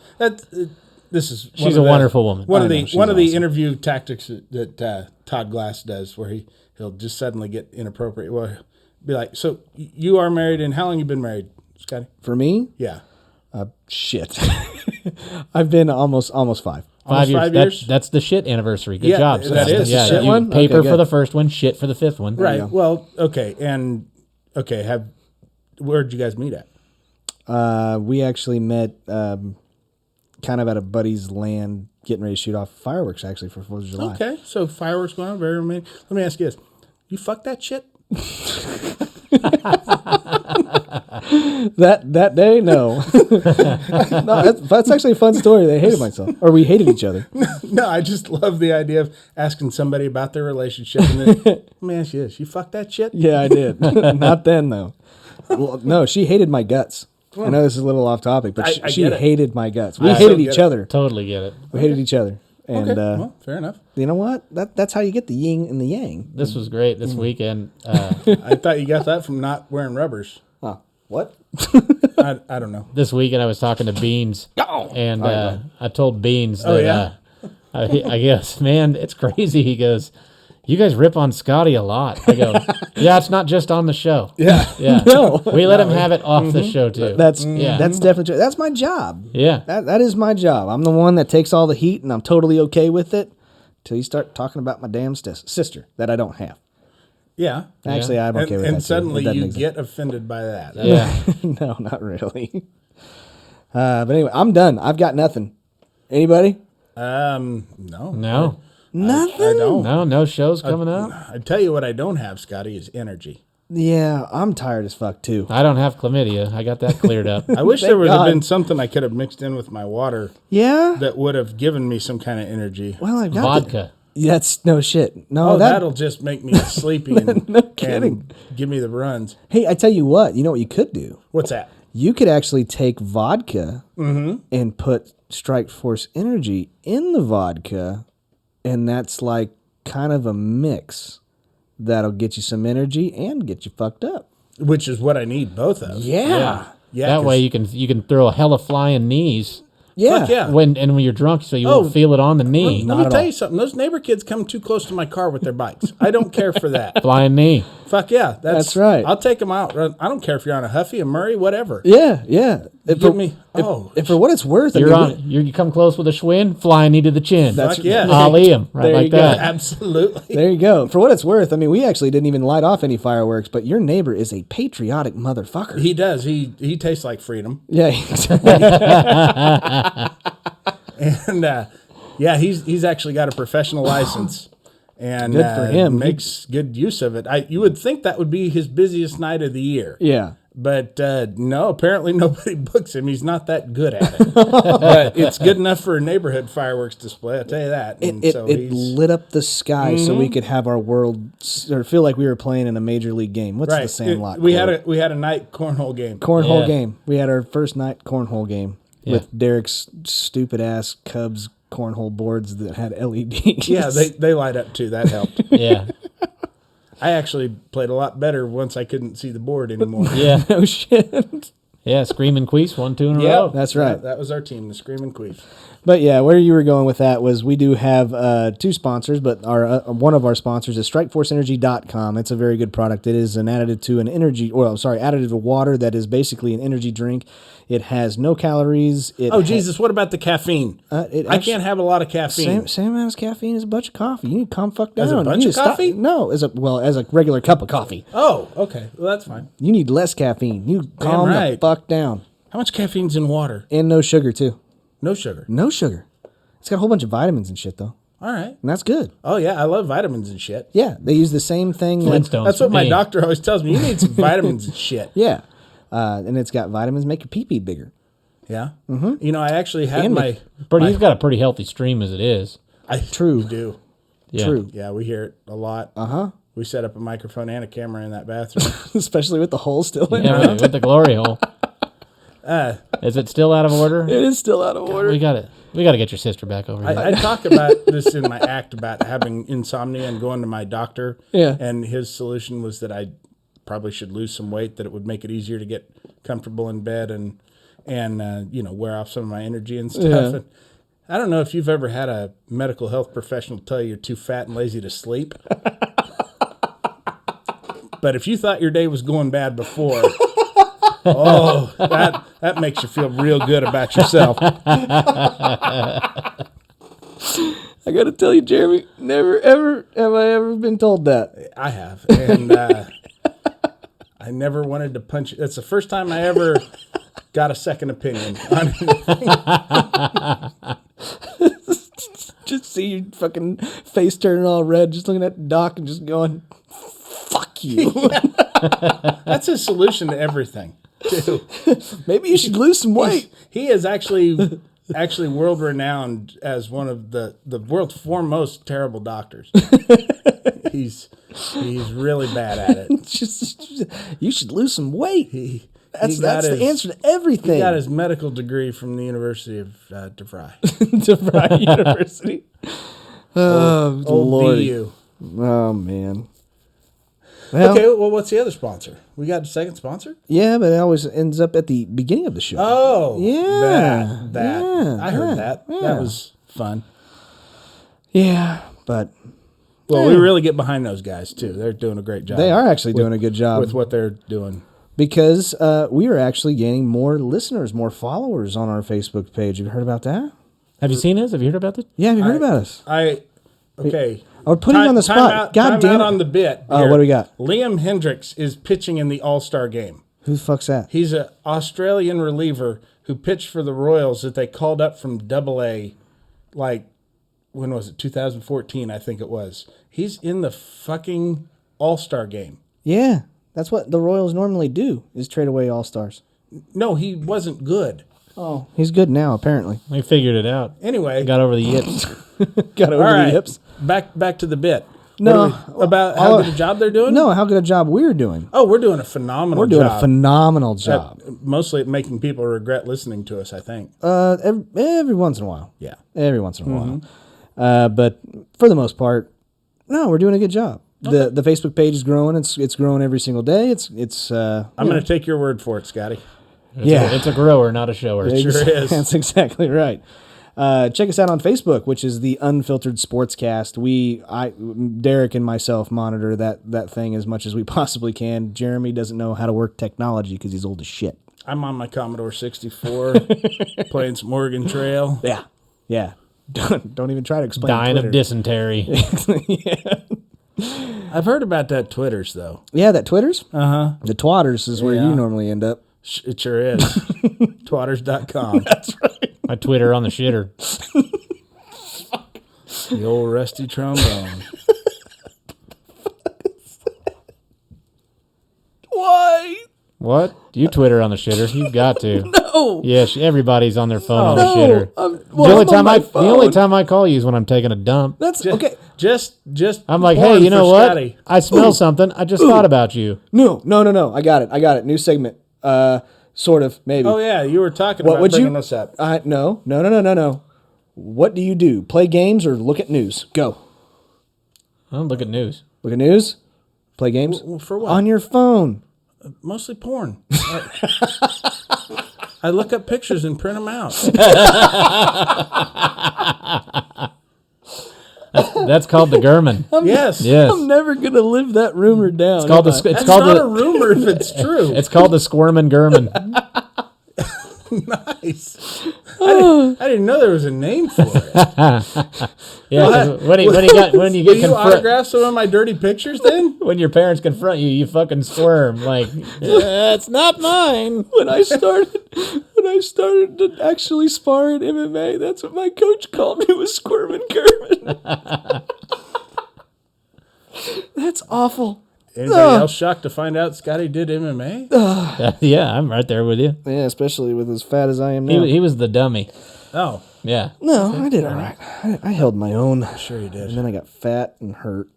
She's a wonderful woman. One of she's the awesome. interview tactics that Todd Glass does, where he'll just suddenly get inappropriate. Well, he'll be like, "So you are married, and how long you been married, Scotty?" For me? Yeah, Shit. I've been almost 5. Almost 5 years. 5 years? That's the shit anniversary. Good Yeah, job. that Scotty. is the Yeah, shit you one? Paper Okay, for good. the first one, shit for the 5th one. right. go. Well, okay, where'd you guys meet at? We actually met kind of at a buddy's land getting ready to shoot off fireworks, actually, for 4th of July. Okay, so fireworks going on. Very romantic. Let me ask you this: you fuck that shit? That day, no. No, that's actually a fun story. They hated myself, or we hated each other. No, I just love the idea of asking somebody about their relationship. And then, let me ask you this: you fuck that shit? Yeah, I did. Not then, though. Well, no, she hated my guts. I know this is a little off topic, but I she get it. hated my guts. We I hated still each get it. other. Totally get it. We hated each other. And Okay, well, fair enough. you know what? That's how you get the yin and the yang. This was great this weekend. I thought you got that from not wearing rubbers. Huh. What? I don't know. This weekend I was talking to Beans, and I told Beans that yeah? I guess, man, it's crazy. He goes, you guys rip on Scotty a lot. I go, yeah, it's not just on the show. Yeah. Yeah. No. We let him have it off the show, too. That's definitely true. That's my job. Yeah. That is my job. I'm the one that takes all the heat, and I'm totally okay with it till you start talking about my damn sister that I don't have. Yeah. Actually, I'm okay with that. And suddenly too. you get offended by that. Yeah. No, not really. But anyway, I'm done. I've got nothing. Anybody? No. No. Nothing? I don't. No shows coming up. I tell you what I don't have, Scotty, is energy. Yeah, I'm tired as fuck, too. I don't have chlamydia. I got that cleared up. I wish there would have God. been something I could have mixed in with my water Yeah? that would have given me some kind of energy. Well, I've got Vodka. That's no shit. No, Oh, that'll just make me sleepy and, No kidding. and give me the runs. Hey, I tell you what you could do? What's that? You could actually take vodka and put Strike Force Energy in the vodka, and that's like kind of a mix that'll get you some energy and get you fucked up. Which is what I need both of. Yeah. Yeah. That 'cause- way you can throw a hella flying knees Yeah. Fuck yeah. when you're drunk, so you won't feel it on the knee. Let me tell you something. Those neighbor kids come too close to my car with their bikes. I don't care for that. Flying knee. Fuck yeah. That's right. I'll take them out. I don't care if you're on a Huffy, a Murray, whatever. Yeah, yeah. Give me. Oh, If for what it's worth, You come close with a Schwinn, flying knee to the chin. That's- fuck yeah. Ali him right There like you go. that. Absolutely. there you go. For what it's worth, I mean, we actually didn't even light off any fireworks, but your neighbor is a patriotic motherfucker. He does. He tastes like freedom. Yeah, And yeah, he's actually got a professional license. And Good for him. Makes good use of it. You would think that would be his busiest night of the year. yeah. But no, apparently nobody books him.'s not that good at it. But it's good enough for a neighborhood fireworks display, I'll tell you that. And It so lit up the sky so we could have our world or feel like we were playing in a major league game. What's the right. Sandlot? We quote? had a night cornhole game. cornhole Yeah. game. We had our first night cornhole game with Derek's stupid ass Cubs cornhole boards that had LEDs. Yeah, they light up too. That helped. Yeah. I actually played a lot better once I couldn't see the board anymore. Yeah. No shit. Yeah. Screaming Queefs, 1, 2 in a Yep. row. That's right. That was our team, the Screaming Queef. But yeah, where you were going with that was we do have two sponsors, but our one of our sponsors is StrikeForceEnergy.com. It's a very good product. It is an additive to additive to water that is basically an energy drink. It has no calories. Jesus, what about the caffeine? I can't have a lot of caffeine. Same amount as caffeine as a bunch of coffee. You need to calm fuck down. As a You bunch need of to stop- coffee? No, as a regular cup of coffee. Oh, okay. Well, that's fine. You need less caffeine. You calm the right. fuck down. How much caffeine's in water? And no sugar too. No sugar. No sugar. It's got a whole bunch of vitamins and shit though. All right. And that's good. Oh, yeah. I love vitamins and shit. Yeah, they use the same thing. Flintstones. That's what for my me. doctor always tells me. You need some vitamins and shit. Yeah. And it's got vitamins make your pee-pee bigger. Yeah. Mm-hmm. You know, I actually had And my. He's got a pretty healthy stream as it is. True. do. Yeah. True. Yeah, we hear it a lot. Uh-huh. We set up a microphone and a camera in that bathroom. Especially with the hole still in Yeah, it. with the glory hole. Is it still out of order? It is still out of order. We got to get your sister back over here. I talk about this in my act about having insomnia and going to my doctor. Yeah. And his solution was that I probably should lose some weight, that it would make it easier to get comfortable in bed and wear off some of my energy and stuff. Yeah. And I don't know if you've ever had a medical health professional tell you you're too fat and lazy to sleep. But if you thought your day was going bad before, that makes you feel real good about yourself. I got to tell you, Jeremy, never, ever have I ever been told that. I have. And I never wanted to punch. That's the first time I ever got a second opinion on anything. Just see your fucking face turning all red, just looking at Doc and just going, fuck you. That's his solution to everything, too. Maybe you should lose some weight. He is actually world renowned as one of the world's foremost terrible doctors. He's really bad at it. Just, you should lose some weight. That's got the his- answer to everything. He got his medical degree from the University of DeVry. DeVry University. Oh, Old Lordy. DU. Oh, man. Well, Okay, well, what's the other sponsor? We got a second sponsor? yeah, but it always ends up at the beginning of the show. Oh, Yeah, that. yeah, I heard yeah, that. yeah. That was fun. Yeah, but Well, we really get behind those guys, too. They're doing a great job. They are actually doing a good job. with what they're doing. Because we are actually gaining more listeners, more followers on our Facebook page. Have you heard about that? Have you seen us? Have you heard about this? Yeah, have you heard about us? Okay. I would put him on the spot. God damn it. on the bit. What do we got? Liam Hendricks is pitching in the All-Star game. Who the fuck's that? He's an Australian reliever who pitched for the Royals that they called up from Double-A, like, when was it? 2014, I think it was. He's in the fucking All-Star game. Yeah, that's what the Royals normally do, is trade away all-stars. No, he wasn't good. Oh, he's good now, apparently. We figured it out. Anyway. Got over the yips. Got over the hips. Back to the bit. No. About how good a job they're doing? No, how good a job we're doing. Oh, we're doing a phenomenal job. We're doing a phenomenal job. Mostly at making people regret listening to us, I think. Every once in a while. Yeah. Every once in a while. But for the most part, no, we're doing a good job. Okay. The Facebook page is growing. It's growing every single day. I'm going to take your word for it, Scotty. It's a grower, not a shower. It sure is. That's exactly right. Check us out on Facebook, which is the Unfiltered Sportscast. Derek and myself monitor that thing as much as we possibly can. Jeremy doesn't know how to work technology because he's old as shit. I'm on my Commodore 64 playing some Oregon Trail. Yeah. Don't even try to explain Dying Twitter. of dysentery. Yeah. I've heard about that Twitters, though. Yeah, that Twitters? Uh-huh. The Twatters is where you normally end up. It sure is. Twatters.com. That's right. My Twitter on the shitter. The old rusty trombone. Why? What? You Twitter on the shitter? You've got to. No. Yes, everybody's on their phone on the No. shitter. The only time I call you is when I'm taking a dump. That's okay. Just. I'm like, hey, porn you know for what? Scotty. I smell something. I just thought about you. No. I got it. New segment. Sort of, maybe. Oh, yeah, you were talking What about would bringing you? us up. No. What do you do? Play games or look at news? Go. I don't look at news. Look at news. Play games. Well, for what? On your phone. Mostly porn. I look up pictures and print them out. That's called the German. Yes. I'm never gonna live that rumor down. It's called That's not a rumor if it's true. It's called the Squirmin' German. Nice. I didn't know there was a name for it. Yeah, when you Will get you autograph some of my dirty pictures then? when your parents confront you, you fucking squirm like it's not mine. When I started to actually spar in MMA, that's what my coach called me, was Squirmin' German. That's awful. Anybody else shocked to find out Scotty did MMA? Yeah, I'm right there with you. Yeah, especially with as fat as I am now. He was the dummy. Oh, Yeah. No, I did all right. I held my own. sure you did. And then I got fat and hurt.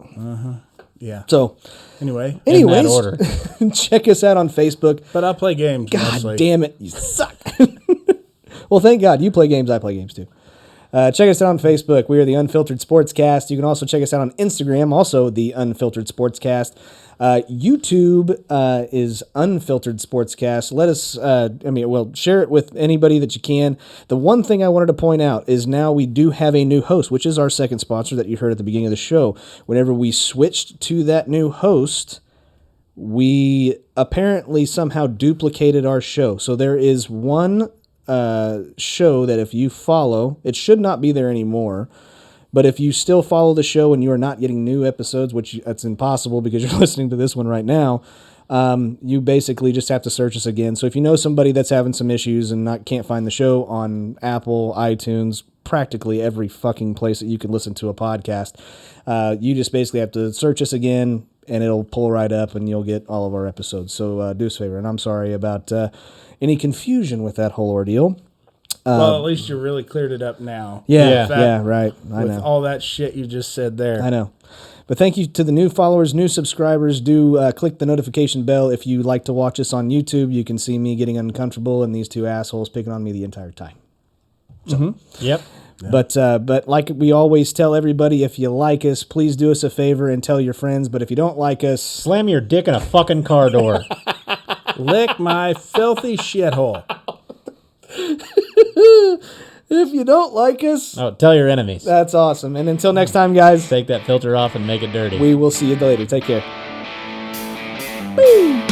Yeah. So, Anyway, anyways, In that order. check us out on Facebook. but I'll play games God mostly. damn it, you suck. Well, thank God. You play games, I play games too. Check us out on Facebook. We are the Unfiltered Sportscast. You can also check us out on Instagram, also the Unfiltered Sportscast. YouTube is Unfiltered Sportscast. Let us, share it with anybody that you can. The one thing I wanted to point out is now we do have a new host, which is our second sponsor that you heard at the beginning of the show. Whenever we switched to that new host, we apparently somehow duplicated our show. So there is one show that if you follow, it should not be there anymore. But if you still follow the show and you are not getting new episodes, which that's impossible because you're listening to this one right now, you basically just have to search us again. So if you know somebody that's having some issues and can't find the show on Apple, iTunes, practically every fucking place that you can listen to a podcast, you just basically have to search us again and it'll pull right up and you'll get all of our episodes. So do us a favor. And I'm sorry about any confusion with that whole ordeal. Well, at least you really cleared it up now. Yeah, right. I With know. all that shit you just said there. I know. But thank you to the new followers, new subscribers. Do click the notification bell if you like to watch us on YouTube. You can see me getting uncomfortable and these two assholes picking on me the entire time. So. Yep. But like we always tell everybody, if you like us, please do us a favor and tell your friends. But if you don't like us, Slam your dick in a fucking car door. Lick my filthy shithole. If you don't like us, Oh, tell your enemies. that's awesome. And until next time, guys, Take that filter off and make it dirty. we will see you later. Take care. Woo!